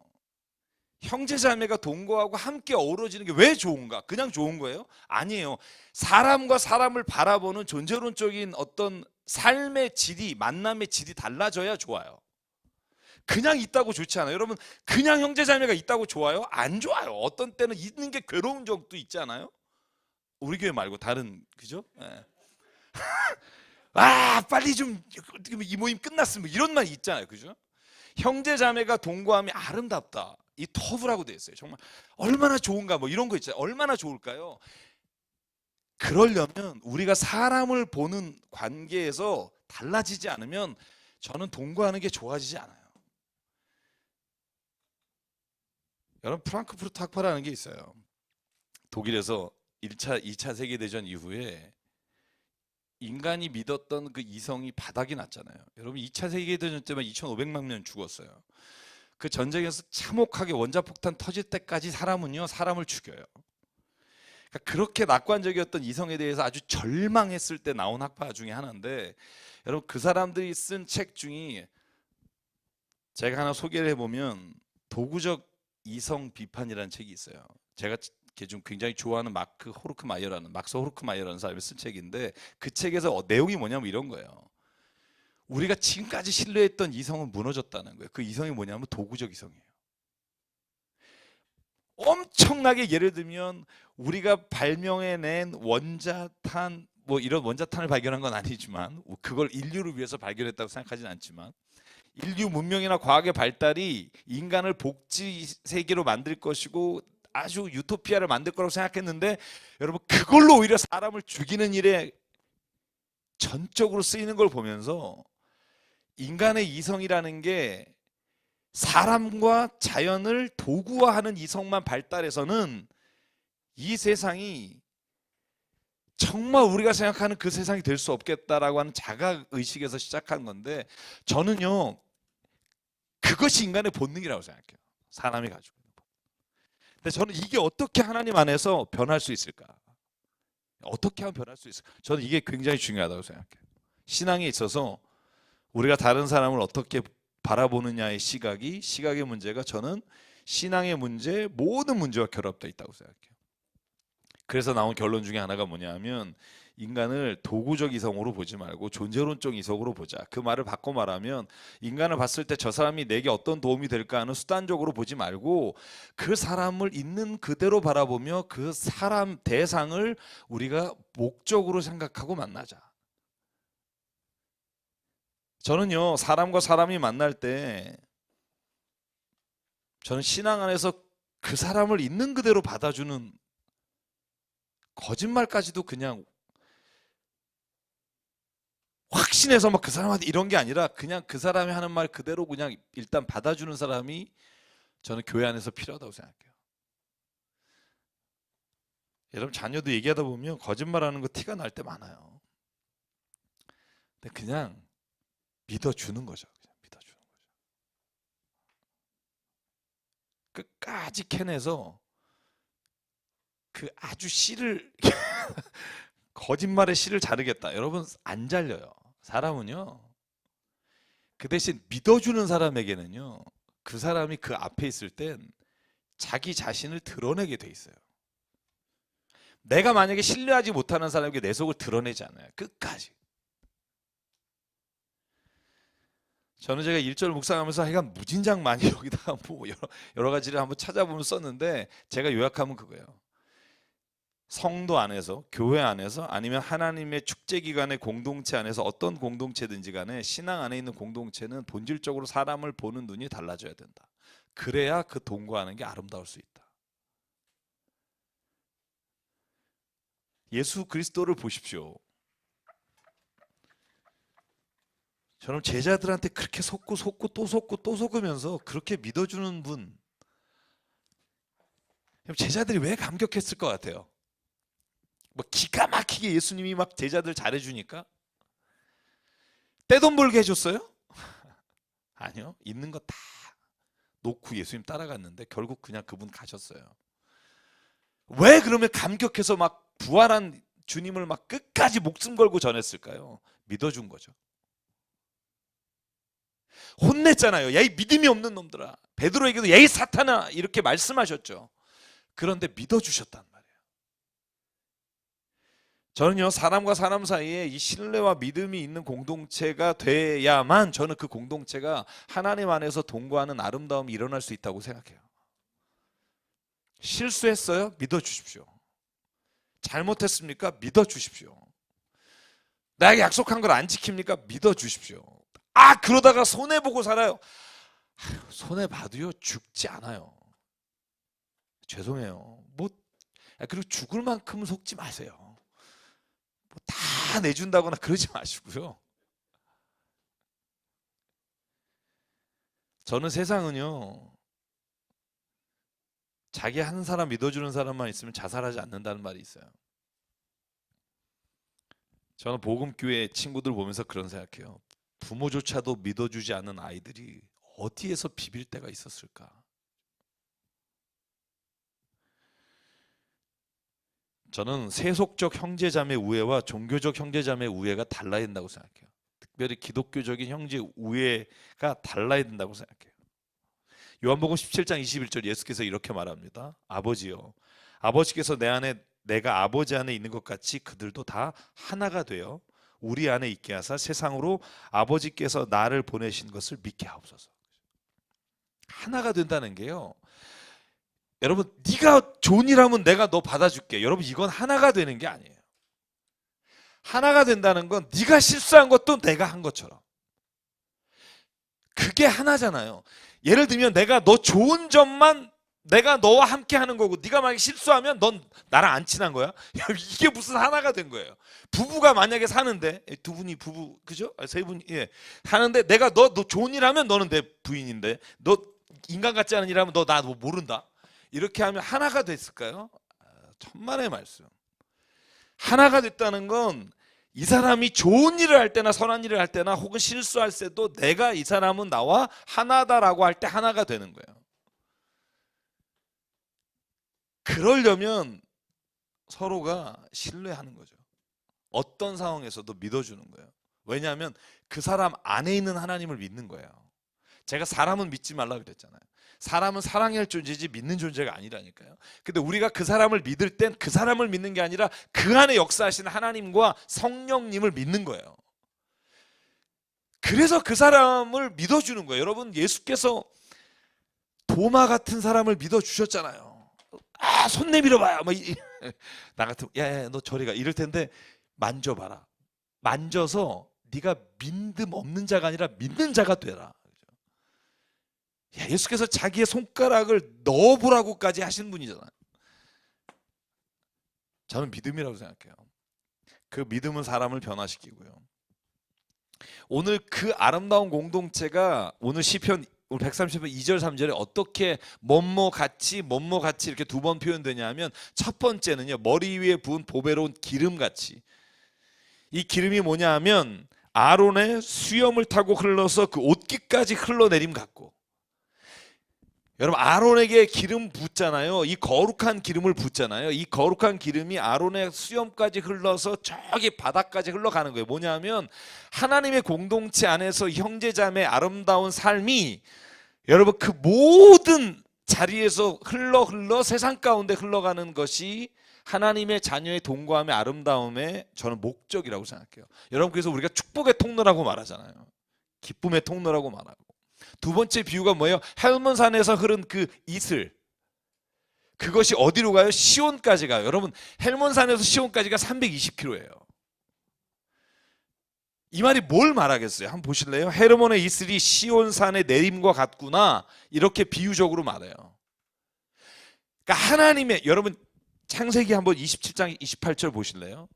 형제자매가 동거하고 함께 어우러지는 게 왜 좋은가? 그냥 좋은 거예요? 아니에요. 사람과 사람을 바라보는 존재론적인 어떤 삶의 질이, 만남의 질이 달라져야 좋아요. 그냥 있다고 좋지 않아요. 여러분 그냥 형제자매가 있다고 좋아요? 안 좋아요. 어떤 때는 있는 게 괴로운 적도 있지 않아요? 우리 교회 말고 다른, 그죠? 네. 빨리 좀 이 모임 끝났으면 이런 말 있잖아요. 그죠? 형제자매가 동거하면 아름답다. 이 터브라고 되어 있어요. 정말 얼마나 좋은가 뭐 이런 거 있잖아요. 얼마나 좋을까요? 그러려면 우리가 사람을 보는 관계에서 달라지지 않으면 저는 동거하는 게 좋아지지 않아요. 여러분 프랑크푸르트 학파라는 게 있어요. 독일에서 1차, 2차 세계대전 이후에 인간이 믿었던 그 이성이 바닥이 났잖아요. 여러분 2차 세계대전 때만 2,500만 명 죽었어요. 그 전쟁에서 참혹하게 원자폭탄 터질 때까지 사람을 죽여요. 그러니까 그렇게 낙관적이었던 이성에 대해서 아주 절망했을 때 나온 학파 중에 하나인데, 여러분 그 사람들이 쓴 책 중에 제가 하나 소개를 해보면 도구적 이성 비판이라는 책이 있어요. 제가 좀 굉장히 좋아하는 막스 호르크마이어라는 사람이 쓴 책인데, 그 책에서 내용이 뭐냐면 이런 거예요. 우리가 지금까지 신뢰했던 이성은 무너졌다는 거예요. 그 이성이 뭐냐면 도구적 이성이에요. 엄청나게 예를 들면 우리가 발명해낸 원자탄, 뭐 이런 원자탄을 발견한 건 아니지만 그걸 인류를 위해서 발견했다고 생각하지는 않지만, 인류 문명이나 과학의 발달이 인간을 복지 세계로 만들 것이고 아주 유토피아를 만들 거라고 생각했는데, 여러분 그걸로 오히려 사람을 죽이는 일에 전적으로 쓰이는 걸 보면서 인간의 이성이라는 게 사람과 자연을 도구화하는 이성만 발달해서는 이 세상이 정말 우리가 생각하는 그 세상이 될 수 없겠다라고 하는 자각의식에서 시작한 건데, 저는요 그것이 인간의 본능이라고 생각해요. 사람이 가지고 있는 본능. 근데 저는 이게 어떻게 하나님 안에서 변할 수 있을까? 어떻게 하면 변할 수 있을까? 저는 이게 굉장히 중요하다고 생각해요. 신앙에 있어서 우리가 다른 사람을 어떻게 바라보느냐의 시각의 문제가 저는 신앙의 문제, 모든 문제와 결합되어 있다고 생각해요. 그래서 나온 결론 중에 하나가 뭐냐면, 인간을 도구적 이성으로 보지 말고 존재론적 이성으로 보자. 그 말을 바꿔 말하면 인간을 봤을 때 저 사람이 내게 어떤 도움이 될까 하는 수단적으로 보지 말고 그 사람을 있는 그대로 바라보며 그 사람 대상을 우리가 목적으로 생각하고 만나자. 저는요 사람과 사람이 만날 때 저는 신앙 안에서 그 사람을 있는 그대로 받아주는 거짓말까지도 그냥 확신해서 막 그 사람한테 이런 게 아니라 그냥 그 사람이 하는 말 그대로 그냥 일단 받아주는 사람이 저는 교회 안에서 필요하다고 생각해요. 여러분 자녀도 얘기하다 보면 거짓말하는 거 티가 날 때 많아요. 근데 그냥 믿어주는 거죠. 그냥 믿어주는 거죠. 끝까지 캐내서 그 아주 씨를 거짓말의 씨를 자르겠다. 여러분 안 잘려요. 사람은요. 그 대신 믿어주는 사람에게는요. 그 사람이 그 앞에 있을 땐 자기 자신을 드러내게 돼 있어요. 내가 만약에 신뢰하지 못하는 사람에게 내 속을 드러내지 않아요. 끝까지. 저는 제가 1절 묵상하면서 하여간 무진장 많이 여기다가 뭐 여러 가지를 한번 찾아보면 썼는데, 제가 요약하면 그거예요. 성도 안에서, 교회 안에서, 아니면 하나님의 축제기관의 공동체 안에서, 어떤 공동체든지 간에 신앙 안에 있는 공동체는 본질적으로 사람을 보는 눈이 달라져야 된다. 그래야 그 동거하는 게 아름다울 수 있다. 예수 그리스도를 보십시오. 저는 제자들한테 그렇게 속고 또 속고 또 속으면서 그렇게 믿어주는 분, 제자들이 왜 감격했을 것 같아요? 뭐 기가 막히게 예수님이 막 제자들 잘해주니까? 떼돈 벌게 해줬어요? 아니요. 있는 거 다 놓고 예수님 따라갔는데 결국 그냥 그분 가셨어요. 왜 그러면 감격해서 막 부활한 주님을 막 끝까지 목숨 걸고 전했을까요? 믿어준 거죠. 혼냈잖아요. 야, 이 믿음이 없는 놈들아. 베드로에게도 야, 이 사탄아, 이렇게 말씀하셨죠. 그런데 믿어주셨단 말이에요. 저는요, 사람과 사람 사이에 이 신뢰와 믿음이 있는 공동체가 돼야만 저는 그 공동체가 하나님 안에서 동거하는 아름다움이 일어날 수 있다고 생각해요. 실수했어요? 믿어주십시오. 잘못했습니까? 믿어주십시오. 나에게 약속한 걸 안 지킵니까? 믿어주십시오. 아, 그러다가 손해보고 살아요. 손해봐도요, 죽지 않아요. 죄송해요. 그리고 죽을 만큼 속지 마세요. 다 내준다거나 그러지 마시고요. 저는 세상은요, 자기 한 사람 믿어주는 사람만 있으면 자살하지 않는다는 말이 있어요. 저는 복음교회 친구들 보면서 그런 생각해요. 부모조차도 믿어주지 않는 아이들이 어디에서 비빌 때가 있었을까? 저는 세속적 형제자매 우애와 종교적 형제자매 우애가 달라야 된다고 생각해요. 특별히 기독교적인 형제 우애가 달라야 된다고 생각해요. 요한복음 17장 21절 예수께서 이렇게 말합니다. 아버지요, 아버지께서 내 안에 내가 아버지 안에 있는 것 같이 그들도 다 하나가 되어 우리 안에 있게 하사 세상으로 아버지께서 나를 보내신 것을 믿게 하옵소서. 하나가 된다는 게요, 여러분, 네가 좋은 일 하면 내가 너 받아줄게. 여러분, 이건 하나가 되는 게 아니에요. 하나가 된다는 건 네가 실수한 것도 내가 한 것처럼, 그게 하나잖아요. 예를 들면 내가 너 좋은 점만 내가 너와 함께 하는 거고, 네가 만약에 실수하면 넌 나랑 안 친한 거야? 이게 무슨 하나가 된 거예요? 부부가 만약에 사는데, 두 분이 부부, 그죠? 세 분이, 예, 사는데 내가 너 좋은 일 하면 너는 내 부인인데, 너 인간 같지 않은 일 하면 너 나 모른다. 이렇게 하면 하나가 됐을까요? 천만의 말씀. 하나가 됐다는 건 이 사람이 좋은 일을 할 때나 선한 일을 할 때나 혹은 실수할 때도 내가 이 사람은 나와 하나다라고 할 때 하나가 되는 거예요. 그러려면 서로가 신뢰하는 거죠. 어떤 상황에서도 믿어주는 거예요. 왜냐하면 그 사람 안에 있는 하나님을 믿는 거예요. 제가 사람은 믿지 말라 그랬잖아요. 사람은 사랑할 존재지 믿는 존재가 아니라니까요. 근데 우리가 그 사람을 믿을 땐 그 사람을 믿는 게 아니라 그 안에 역사하시는 하나님과 성령님을 믿는 거예요. 그래서 그 사람을 믿어주는 거예요. 여러분, 예수께서 도마 같은 사람을 믿어주셨잖아요. 아, 손 내밀어봐요. 나 같으면 야, 너 저리 가 이럴 텐데, 만져봐라. 만져서 네가 믿음 없는 자가 아니라 믿는 자가 되라. 예수께서 자기의 손가락을 넣어보라고까지 하신 분이잖아요. 저는 믿음이라고 생각해요. 그 믿음은 사람을 변화시키고요. 오늘 그 아름다운 공동체가 오늘 시편 130편 2절 3절에 어떻게 뭐뭐 같이 이렇게 두 번 표현되냐면, 첫 번째는요, 머리 위에 부은 보배로운 기름같이. 이 기름이 뭐냐 하면 아론의 수염을 타고 흘러서 그 옷깃까지 흘러내림 같고, 여러분, 아론에게 기름 붓잖아요. 이 거룩한 기름을 붓잖아요. 이 거룩한 기름이 아론의 수염까지 흘러서 저기 바닥까지 흘러가는 거예요. 뭐냐면 하나님의 공동체 안에서 형제자매의 아름다운 삶이, 여러분, 그 모든 자리에서 흘러 세상 가운데 흘러가는 것이 하나님의 자녀의 동거함의 아름다움의 저는 목적이라고 생각해요. 여러분, 그래서 우리가 축복의 통로라고 말하잖아요. 기쁨의 통로라고 말하고. 두 번째 비유가 뭐예요? 헬몬산에서 흐른 그 이슬. 그것이 어디로 가요? 시온까지 가요. 여러분, 헬몬산에서 시온까지가 320km예요. 이 말이 뭘 말하겠어요? 한번 보실래요? 헤르몬의 이슬이 시온산의 내림과 같구나, 이렇게 비유적으로 말해요. 그러니까 하나님의, 여러분 창세기 한번 27장 28절 보실래요?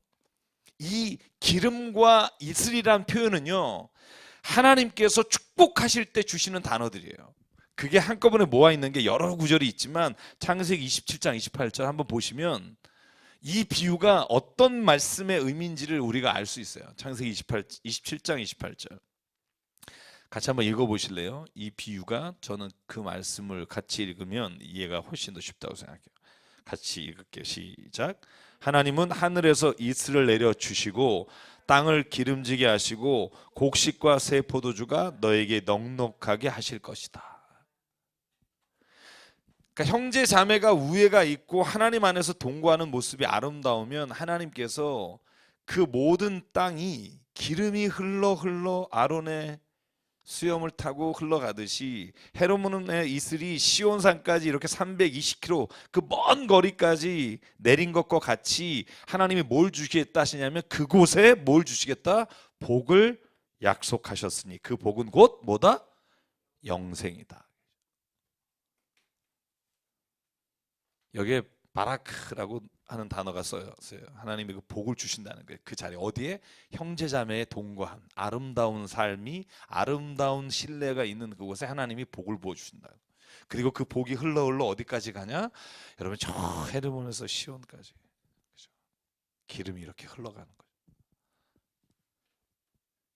이 기름과 이슬이란 표현은요, 하나님께서 축복하실 때 주시는 단어들이에요. 그게 한꺼번에 모아 있는 게 여러 구절이 있지만 창세기 27장 28절 한번 보시면 이 비유가 어떤 말씀의 의미인지를 우리가 알 수 있어요. 창세기 27장 28절 같이 한번 읽어보실래요? 이 비유가, 저는 그 말씀을 같이 읽으면 이해가 훨씬 더 쉽다고 생각해요. 같이 읽을게요. 시작. 하나님은 하늘에서 이슬을 내려 주시고 땅을 기름지게 하시고 곡식과 새 포도주가 너에게 넉넉하게 하실 것이다. 그러니까 형제 자매가 우애가 있고 하나님 안에서 동거하는 모습이 아름다우면 하나님께서 그 모든 땅이 기름이 흘러 아론의 수염을 타고 흘러가듯이 헤르몬의 이슬이 시온산까지 이렇게 320km 그 먼 거리까지 내린 것과 같이 하나님이 뭘 주시겠다 하시냐면 그곳에 뭘 주시겠다? 복을 약속하셨으니 그 복은 곧 뭐다? 영생이다. 여기에 바라크라고 하는 단어가 써요. 하나님이 그 복을 주신다는 거예요. 그 자리에, 어디에? 형제자매의 동거함, 아름다운 삶이, 아름다운 신뢰가 있는 그곳에 하나님이 복을 부어주신다. 그리고 그 복이 흘러 어디까지 가냐? 여러분, 저 헤르몬에서 시온까지, 그죠? 기름이 이렇게 흘러가는 거예요.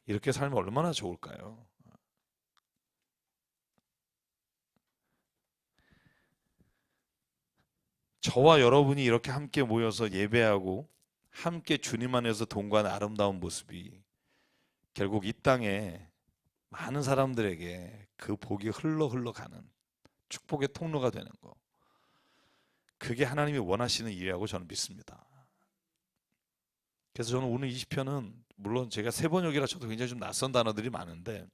이렇게 살면 얼마나 좋을까요? 저와 여러분이 이렇게 함께 모여서 예배하고 함께 주님 안에서 동거하는 아름다운 모습이 결국 이 땅에 많은 사람들에게 그 복이 흘러가는 축복의 통로가 되는 거, 그게 하나님이 원하시는 일이라고 저는 믿습니다. 그래서 저는 오늘 20편은 물론 제가 세번역이라 저도 굉장히 좀 낯선 단어들이 많은데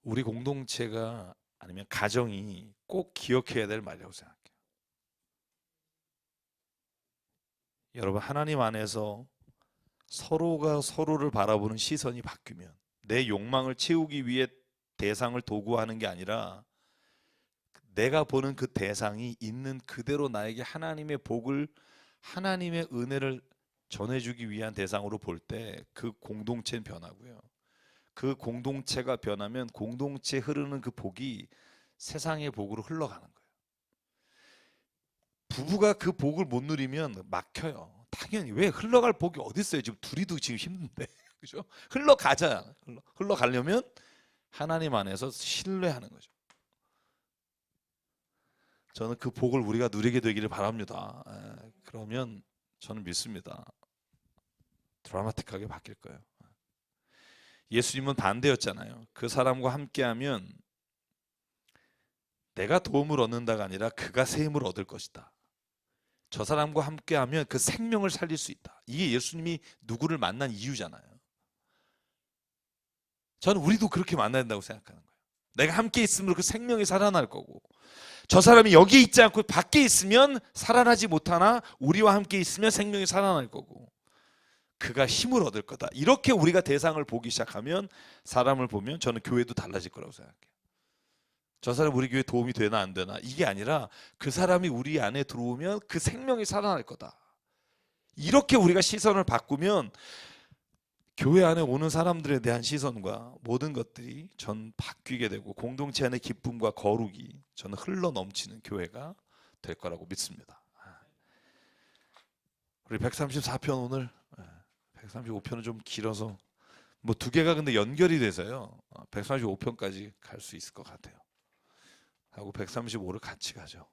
우리 공동체가 아니면 가정이 꼭 기억해야 될 말이라고 생각해요. 여러분, 하나님 안에서 서로가 서로를 바라보는 시선이 바뀌면, 내 욕망을 채우기 위해 대상을 도구하는 게 아니라 내가 보는 그 대상이 있는 그대로 나에게 하나님의 복을, 하나님의 은혜를 전해주기 위한 대상으로 볼 때 그 공동체는 변하고요. 그 공동체가 변하면 공동체에 흐르는 그 복이 세상의 복으로 흘러가는 거예요. 부부가 그 복을 못 누리면 막혀요. 당연히. 왜? 흘러갈 복이 어디 있어요? 지금 둘이도 지금 힘든데, 그죠? 흘러가자. 흘러가려면 하나님 안에서 신뢰하는 거죠. 저는 그 복을 우리가 누리게 되기를 바랍니다. 그러면 저는 믿습니다. 드라마틱하게 바뀔 거예요. 예수님은 반대였잖아요. 그 사람과 함께하면 내가 도움을 얻는다가 아니라 그가 새 힘을 얻을 것이다. 저 사람과 함께하면 그 생명을 살릴 수 있다. 이게 예수님이 누구를 만난 이유잖아요. 저는 우리도 그렇게 만나야 된다고 생각하는 거예요. 내가 함께 있으면 그 생명이 살아날 거고, 저 사람이 여기에 있지 않고 밖에 있으면 살아나지 못하나 우리와 함께 있으면 생명이 살아날 거고, 그가 힘을 얻을 거다. 이렇게 우리가 대상을 보기 시작하면, 사람을 보면 저는 교회도 달라질 거라고 생각해요. 저 사람 우리 교회 도움이 되나 안 되나, 이게 아니라 그 사람이 우리 안에 들어오면 그 생명이 살아날 거다. 이렇게 우리가 시선을 바꾸면 교회 안에 오는 사람들에 대한 시선과 모든 것들이 전 바뀌게 되고, 공동체 안의 기쁨과 거룩이 저는 흘러 넘치는 교회가 될 거라고 믿습니다. 우리 134편, 오늘 135편은 좀 길어서 뭐 두 개가 근데 연결이 돼서요, 135편까지 갈 수 있을 것 같아요. 하고 135를 같이 가죠.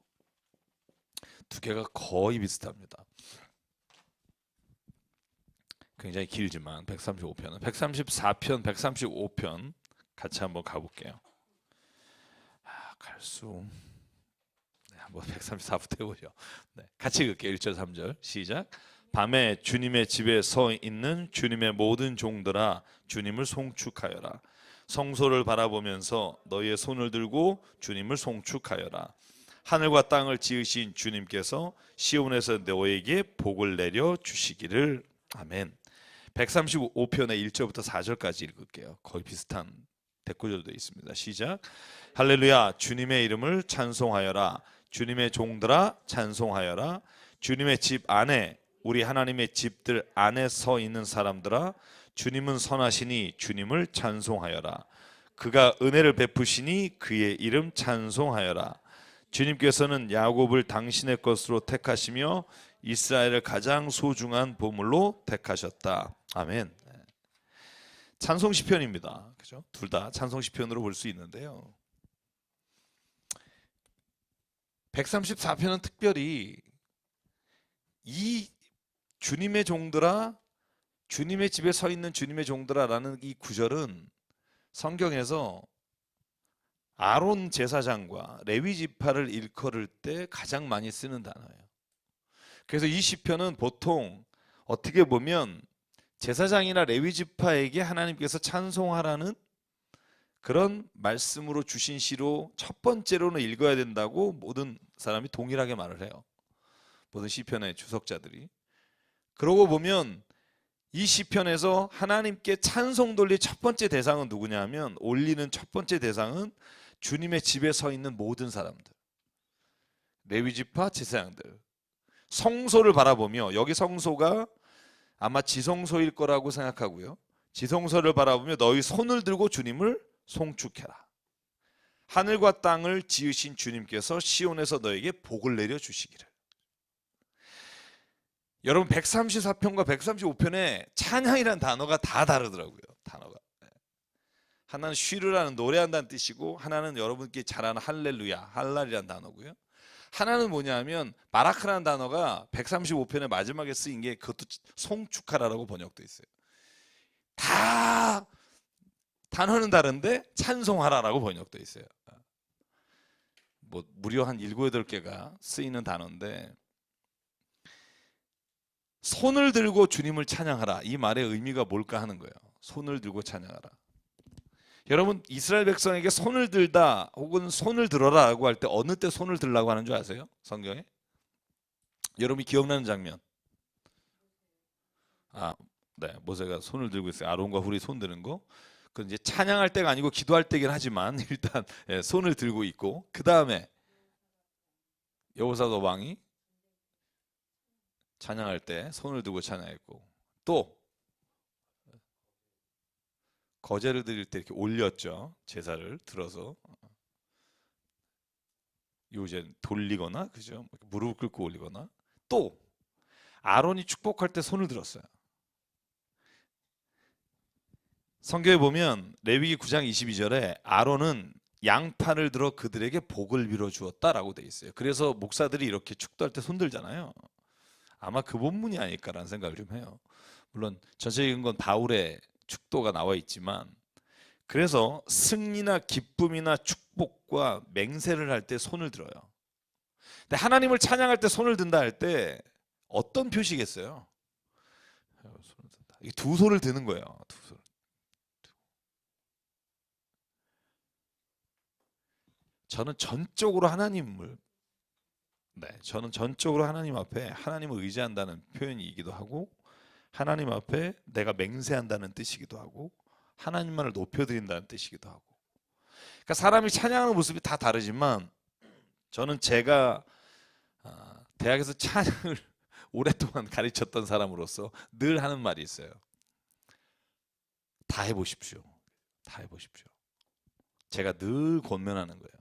두 개가 거의 비슷합니다. 굉장히 길지만 135편은 134편, 135편 같이 한번 가볼게요. 갈수 한번 134부터 해보죠. 네, 같이 읽을게요. 1절 3절 시작. 밤에 주님의 집에 서 있는 주님의 모든 종들아, 주님을 송축하여라. 성소를 바라보면서 너희의 손을 들고 주님을 송축하여라. 하늘과 땅을 지으신 주님께서 시온에서 너에게 복을 내려 주시기를. 아멘. 135편의 1절부터 4절까지 읽을게요. 거의 비슷한 대꾸절도 있습니다. 시작. 할렐루야. 주님의 이름을 찬송하여라. 주님의 종들아 찬송하여라. 주님의 집 안에, 우리 하나님의 집들 안에 서 있는 사람들아, 주님은 선하시니 주님을 찬송하여라. 그가 은혜를 베푸시니 그의 이름 찬송하여라. 주님께서는 야곱을 당신의 것으로 택하시며 이스라엘을 가장 소중한 보물로 택하셨다. 아멘. 찬송 시편입니다. 그죠? 둘 다 찬송 시편으로 볼 수 있는데요. 134편은 특별히 이 주님의 종들아, 주님의 집에 서 있는 주님의 종들아라는 이 구절은 성경에서 아론 제사장과 레위 지파를 일컬을 때 가장 많이 쓰는 단어예요. 그래서 이 시편은 보통 어떻게 보면 제사장이나 레위 지파에게 하나님께서 찬송하라는 그런 말씀으로 주신 시로 첫 번째로는 읽어야 된다고 모든 사람이 동일하게 말을 해요. 모든 시편의 주석자들이. 그러고 보면 이 시편에서 하나님께 찬송 돌릴 첫 번째 대상은 누구냐 하면, 올리는 첫 번째 대상은 주님의 집에 서 있는 모든 사람들, 레위지파 제사장들, 성소를 바라보며, 여기 성소가 아마 지성소일 거라고 생각하고요, 지성소를 바라보며 너희 손을 들고 주님을 송축해라. 하늘과 땅을 지으신 주님께서 시온에서 너에게 복을 내려 주시기를. 여러분 134편과 135편에 찬양이라는 단어가 다 다르더라고요. 단어가. 하나는 쉬르라는 노래한다는 뜻이고, 하나는 여러분께 잘 아는 할렐루야, 할랄이라는 단어고요. 하나는 뭐냐면 바라크라는 단어가 135편의 마지막에 쓰인 게, 그것도 송축하라라고 번역돼 있어요. 다 단어는 다른데 찬송하라라고 번역돼 있어요. 뭐 무려 한 7, 8개가 쓰이는 단어인데, 손을 들고 주님을 찬양하라, 이 말의 의미가 뭘까 하는 거예요. 손을 들고 찬양하라. 여러분 이스라엘 백성에게 손을 들다 혹은 손을 들어라 라고 할 때 어느 때 손을 들라고 하는 줄 아세요? 성경에? 여러분이 기억나는 장면. 네, 모세가 손을 들고 있어요. 아론과 훌이 손 드는 거. 그건 이제 찬양할 때가 아니고 기도할 때긴 하지만 일단 손을 들고 있고, 그 다음에 여호사밧 왕이 찬양할 때 손을 들고 찬양했고, 또 거제를 드릴 때 이렇게 올렸죠. 제사를 들어서 요새 돌리거나, 그죠? 무릎 꿇고 올리거나, 또 아론이 축복할 때 손을 들었어요. 성경에 보면 레위기 9장 22절에 아론은 양팔을 들어 그들에게 복을 빌어 주었다라고 돼 있어요. 그래서 목사들이 이렇게 축도할 때 손 들잖아요. 아마 그 본문이 아닐까라는 생각을 좀 해요. 물론 전체적인 건 바울의 축도가 나와 있지만, 그래서 승리나 기쁨이나 축복과 맹세를 할 때 손을 들어요. 근데 하나님을 찬양할 때 손을 든다 할 때 어떤 표시겠어요? 손을 든다. 이 두 손을 드는 거예요. 두 손. 저는 전적으로 하나님 앞에 하나님을 의지한다는 표현이기도 하고, 하나님 앞에 내가 맹세한다는 뜻이기도 하고, 하나님만을 높여드린다는 뜻이기도 하고. 그러니까 사람이 찬양하는 모습이 다 다르지만, 저는 제가 대학에서 찬양을 오랫동안 가르쳤던 사람으로서 늘 하는 말이 있어요. 다 해보십시오. 다 해보십시오. 제가 늘 권면하는 거예요.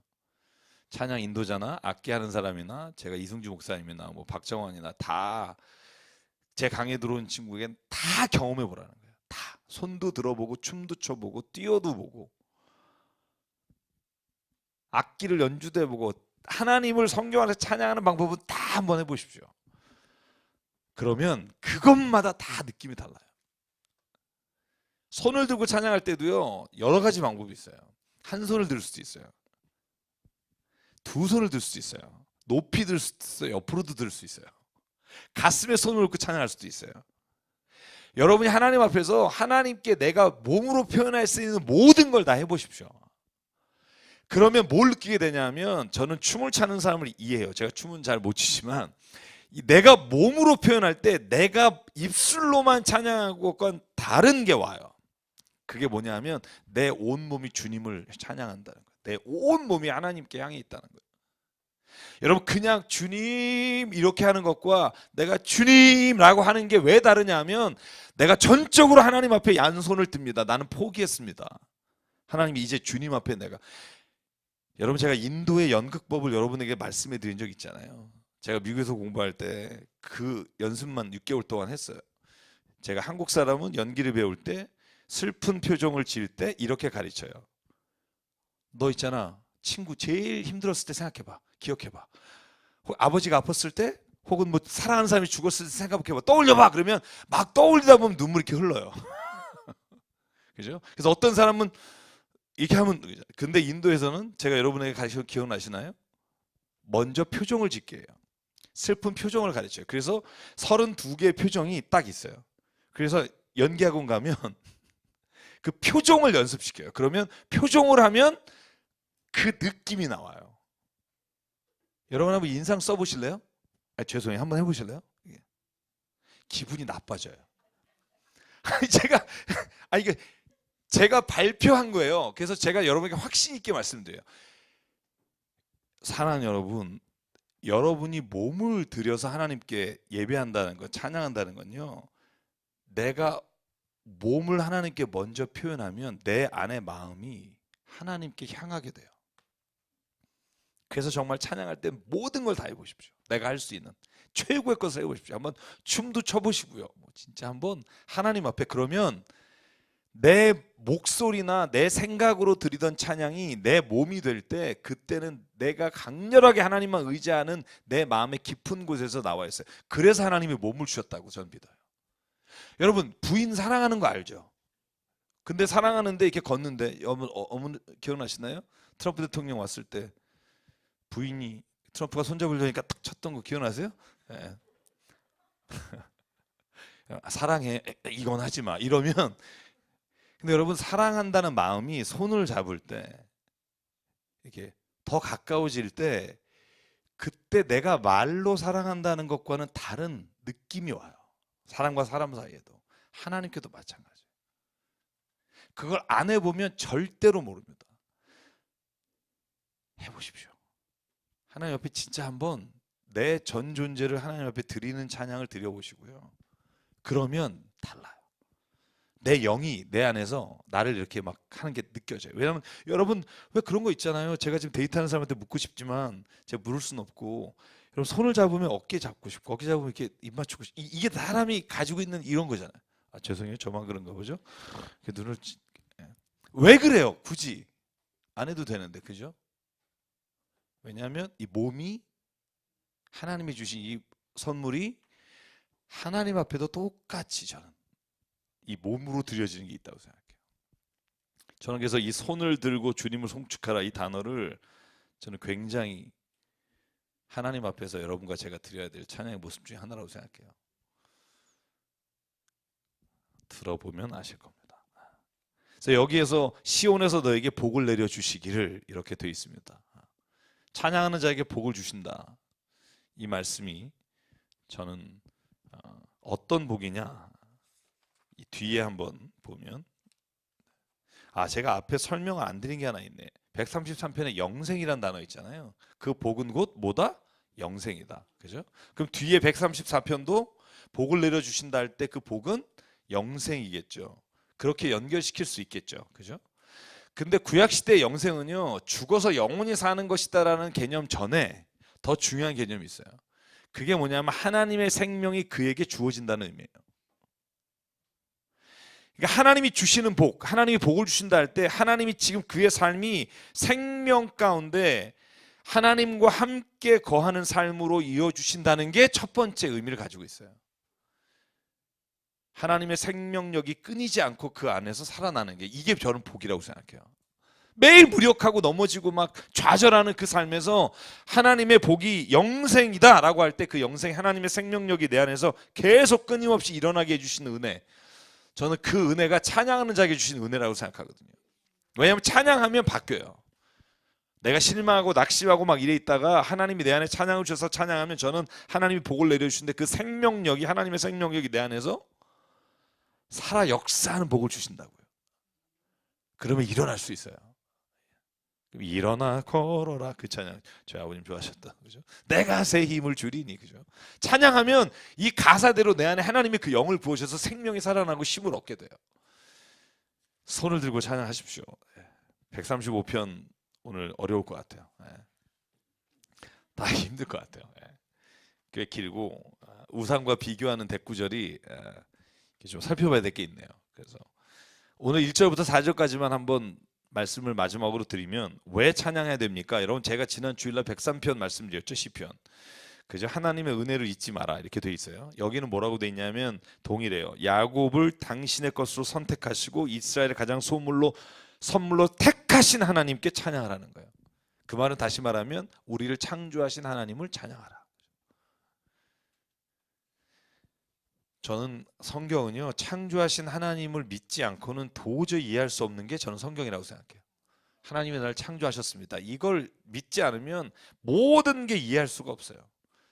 찬양 인도자나 악기하는 사람이나 제가 이승주 목사님이나 뭐 박정환이나 다 제 강의에 들어온 친구에겐 다 경험해 보라는 거예요. 다 손도 들어보고 춤도 춰보고 뛰어도 보고 악기를 연주도 해보고 하나님을 성경 안에서 찬양하는 방법은 다 한번 해보십시오. 그러면 그것마다 다 느낌이 달라요. 손을 들고 찬양할 때도요, 여러 가지 방법이 있어요. 한 손을 들 수도 있어요. 두 손을 들 수도 있어요. 높이 들 수도 있어요. 옆으로도 들 수 있어요. 가슴에 손을 얹고 찬양할 수도 있어요. 여러분이 하나님 앞에서 하나님께 내가 몸으로 표현할 수 있는 모든 걸 다 해보십시오. 그러면 뭘 느끼게 되냐면 저는 춤을 추는 사람을 이해해요. 제가 춤은 잘 못 추지만 내가 몸으로 표현할 때 내가 입술로만 찬양하고 건 다른 게 와요. 그게 뭐냐면 내 온몸이 주님을 찬양한다는 거예요. 내 온몸이 하나님께 향해 있다는 거예요. 여러분 그냥 주님 이렇게 하는 것과 내가 주님라고 하는 게 왜 다르냐면 내가 전적으로 하나님 앞에 양손을 듭니다. 나는 포기했습니다. 하나님이 이제 주님 앞에 내가 여러분 제가 인도의 연극법을 여러분에게 말씀해 드린 적 있잖아요. 제가 미국에서 공부할 때 그 연습만 6개월 동안 했어요. 제가 한국 사람은 연기를 배울 때 슬픈 표정을 지을 때 이렇게 가르쳐요. 너 있잖아. 친구 제일 힘들었을 때 생각해봐. 기억해봐. 아버지가 아팠을 때 혹은 뭐 사랑하는 사람이 죽었을 때 생각해봐. 떠올려봐. 그러면 막 떠올리다 보면 눈물이 이렇게 흘러요. 그죠? 그래서 어떤 사람은 이렇게 하면 근데 인도에서는 제가 여러분에게 가르쳐 기억나시나요? 먼저 표정을 짓게 해요. 슬픈 표정을 가르쳐요. 그래서 32개의 표정이 딱 있어요. 그래서 연기학원 가면 그 표정을 연습시켜요. 그러면 표정을 하면 그 느낌이 나와요. 여러분 한번 인상 써보실래요? 죄송해요. 한번 해보실래요? 기분이 나빠져요. 이게 제가 발표한 거예요. 그래서 제가 여러분에게 확신 있게 말씀드려요. 사랑하는 여러분, 여러분이 몸을 들여서 하나님께 예배한다는 것, 찬양한다는 건요. 내가 몸을 하나님께 먼저 표현하면 내 안의 마음이 하나님께 향하게 돼요. 그래서 정말 찬양할 때 모든 걸 다 해보십시오. 내가 할 수 있는 최고의 것을 해보십시오. 한번 춤도 춰보시고요. 진짜 한번 하나님 앞에 그러면 내 목소리나 내 생각으로 드리던 찬양이 내 몸이 될 때 그때는 내가 강렬하게 하나님만 의지하는 내 마음의 깊은 곳에서 나와 있어요. 그래서 하나님이 몸을 주셨다고 저는 믿어요. 여러분 부인 사랑하는 거 알죠? 근데 사랑하는데 이렇게 걷는데 어머니 기억나시나요? 트럼프 대통령 왔을 때 부인이 트럼프가 손잡으려니까 딱 쳤던 거 기억나세요? 네. 사랑해 이건 하지 마 이러면 근데 여러분 사랑한다는 마음이 손을 잡을 때 이렇게 더 가까워질 때 그때 내가 말로 사랑한다는 것과는 다른 느낌이 와요. 사람과 사람 사이에도 하나님께도 마찬가지예요. 그걸 안 해보면 절대로 모릅니다. 해보십시오. 하나님 옆에 진짜 한번 내 전 존재를 하나님 앞에 드리는 찬양을 드려보시고요. 그러면 달라요. 내 영이 내 안에서 나를 이렇게 막 하는 게 느껴져요. 왜냐하면 여러분 왜 그런 거 있잖아요. 제가 지금 데이트하는 사람한테 묻고 싶지만 제가 물을 수는 없고 여러분 손을 잡으면 어깨 잡고 싶고 어깨 잡으면 이렇게 입 맞추고 싶고 이게 사람이 가지고 있는 이런 거잖아요. 죄송해요. 저만 그런가 보죠. 눈을 왜 그래요? 굳이 안 해도 되는데 그죠? 왜냐하면 이 몸이 하나님이 주신 이 선물이 하나님 앞에도 똑같이 저는 이 몸으로 드려지는 게 있다고 생각해요. 저는 그래서 이 손을 들고 주님을 송축하라 이 단어를 저는 굉장히 하나님 앞에서 여러분과 제가 드려야 될 찬양의 모습 중에 하나라고 생각해요. 들어보면 아실 겁니다. 그래서 여기에서 시온에서 너에게 복을 내려 주시기를 이렇게 되어 있습니다. 찬양하는 자에게 복을 주신다. 이 말씀이 저는 어떤 복이냐? 이 뒤에 한번 보면 제가 앞에 설명을 안 드린 게 하나 있네. 133편에 영생이란 단어 있잖아요. 그 복은 곧 뭐다? 영생이다. 그죠? 그럼 뒤에 134편도 복을 내려 주신다 할 때 그 복은 영생이겠죠. 그렇게 연결시킬 수 있겠죠. 그죠? 근데 구약 시대의 영생은요. 죽어서 영원히 사는 것이다라는 개념 전에 더 중요한 개념이 있어요. 그게 뭐냐면 하나님의 생명이 그에게 주어진다는 의미예요. 그러니까 하나님이 주시는 복, 하나님이 복을 주신다 할 때 하나님이 지금 그의 삶이 생명 가운데 하나님과 함께 거하는 삶으로 이어주신다는 게 첫 번째 의미를 가지고 있어요. 하나님의 생명력이 끊이지 않고 그 안에서 살아나는 게 이게 저는 복이라고 생각해요. 매일 무력하고 넘어지고 막 좌절하는 그 삶에서 하나님의 복이 영생이다라고 할 때 그 영생 하나님의 생명력이 내 안에서 계속 끊임없이 일어나게 해주시는 은혜, 저는 그 은혜가 찬양하는 자에게 주신 은혜라고 생각하거든요. 왜냐하면 찬양하면 바뀌어요. 내가 실망하고 낙심하고 막 이래 있다가 하나님이 내 안에 찬양을 주셔서 찬양하면 저는 하나님이 복을 내려주시는데 그 생명력이, 하나님의 생명력이 내 안에서 살아 역사하는 복을 주신다고요. 그러면 일어날 수 있어요. 일어나 걸어라, 그 찬양 저희 아버님 좋아하셨다, 그죠? 내가 새 힘을 주리니, 그죠? 찬양하면 이 가사대로 내 안에 하나님이 그 영을 부으셔서 생명이 살아나고 힘을 얻게 돼요. 손을 들고 찬양하십시오. 135편 오늘 어려울 것 같아요. 다 힘들 것 같아요. 꽤 길고 우상과 비교하는 대구절이 좀 살펴봐야 될 게 있네요. 그래서 오늘 1절부터 4절까지만 한번 말씀을 마지막으로 드리면, 왜 찬양해야 됩니까? 여러분, 제가 지난 주일날 103편 말씀드렸죠. 시편. 그죠? 하나님의 은혜를 잊지 마라, 이렇게 돼 있어요. 여기는 뭐라고 돼 있냐면 동일해요. 야곱을 당신의 것으로 선택하시고 이스라엘의 가장 선물로 택하신 하나님께 찬양하라는 거예요. 그 말은 다시 말하면 우리를 창조하신 하나님을 찬양하라. 저는 성경은요, 창조하신 하나님을 믿지 않고는 도저히 이해할 수 없는 게 저는 성경이라고 생각해요. 하나님이 나를 창조하셨습니다. 이걸 믿지 않으면 모든 게 이해할 수가 없어요.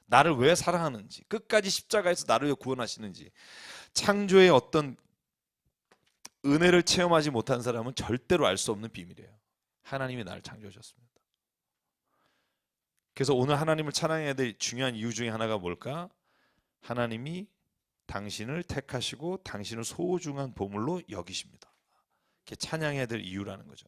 나를 왜 사랑하는지, 끝까지 십자가에서 나를 왜 구원하시는지, 창조의 어떤 은혜를 체험하지 못한 사람은 절대로 알 수 없는 비밀이에요. 하나님이 나를 창조하셨습니다. 그래서 오늘 하나님을 찬양해야 될 중요한 이유 중에 하나가 뭘까? 하나님이 당신을 택하시고 당신을 소중한 보물로 여기십니다. 이렇게 찬양해야 될 이유라는 거죠.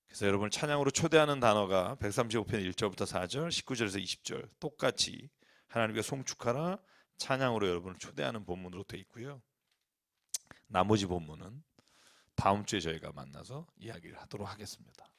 그래서 여러분을 찬양으로 초대하는 단어가 135편 1절부터 4절, 19절에서 20절 똑같이 하나님께 송축하라, 찬양으로 여러분을 초대하는 본문으로 되어 있고요. 나머지 본문은 다음 주에 저희가 만나서 이야기를 하도록 하겠습니다.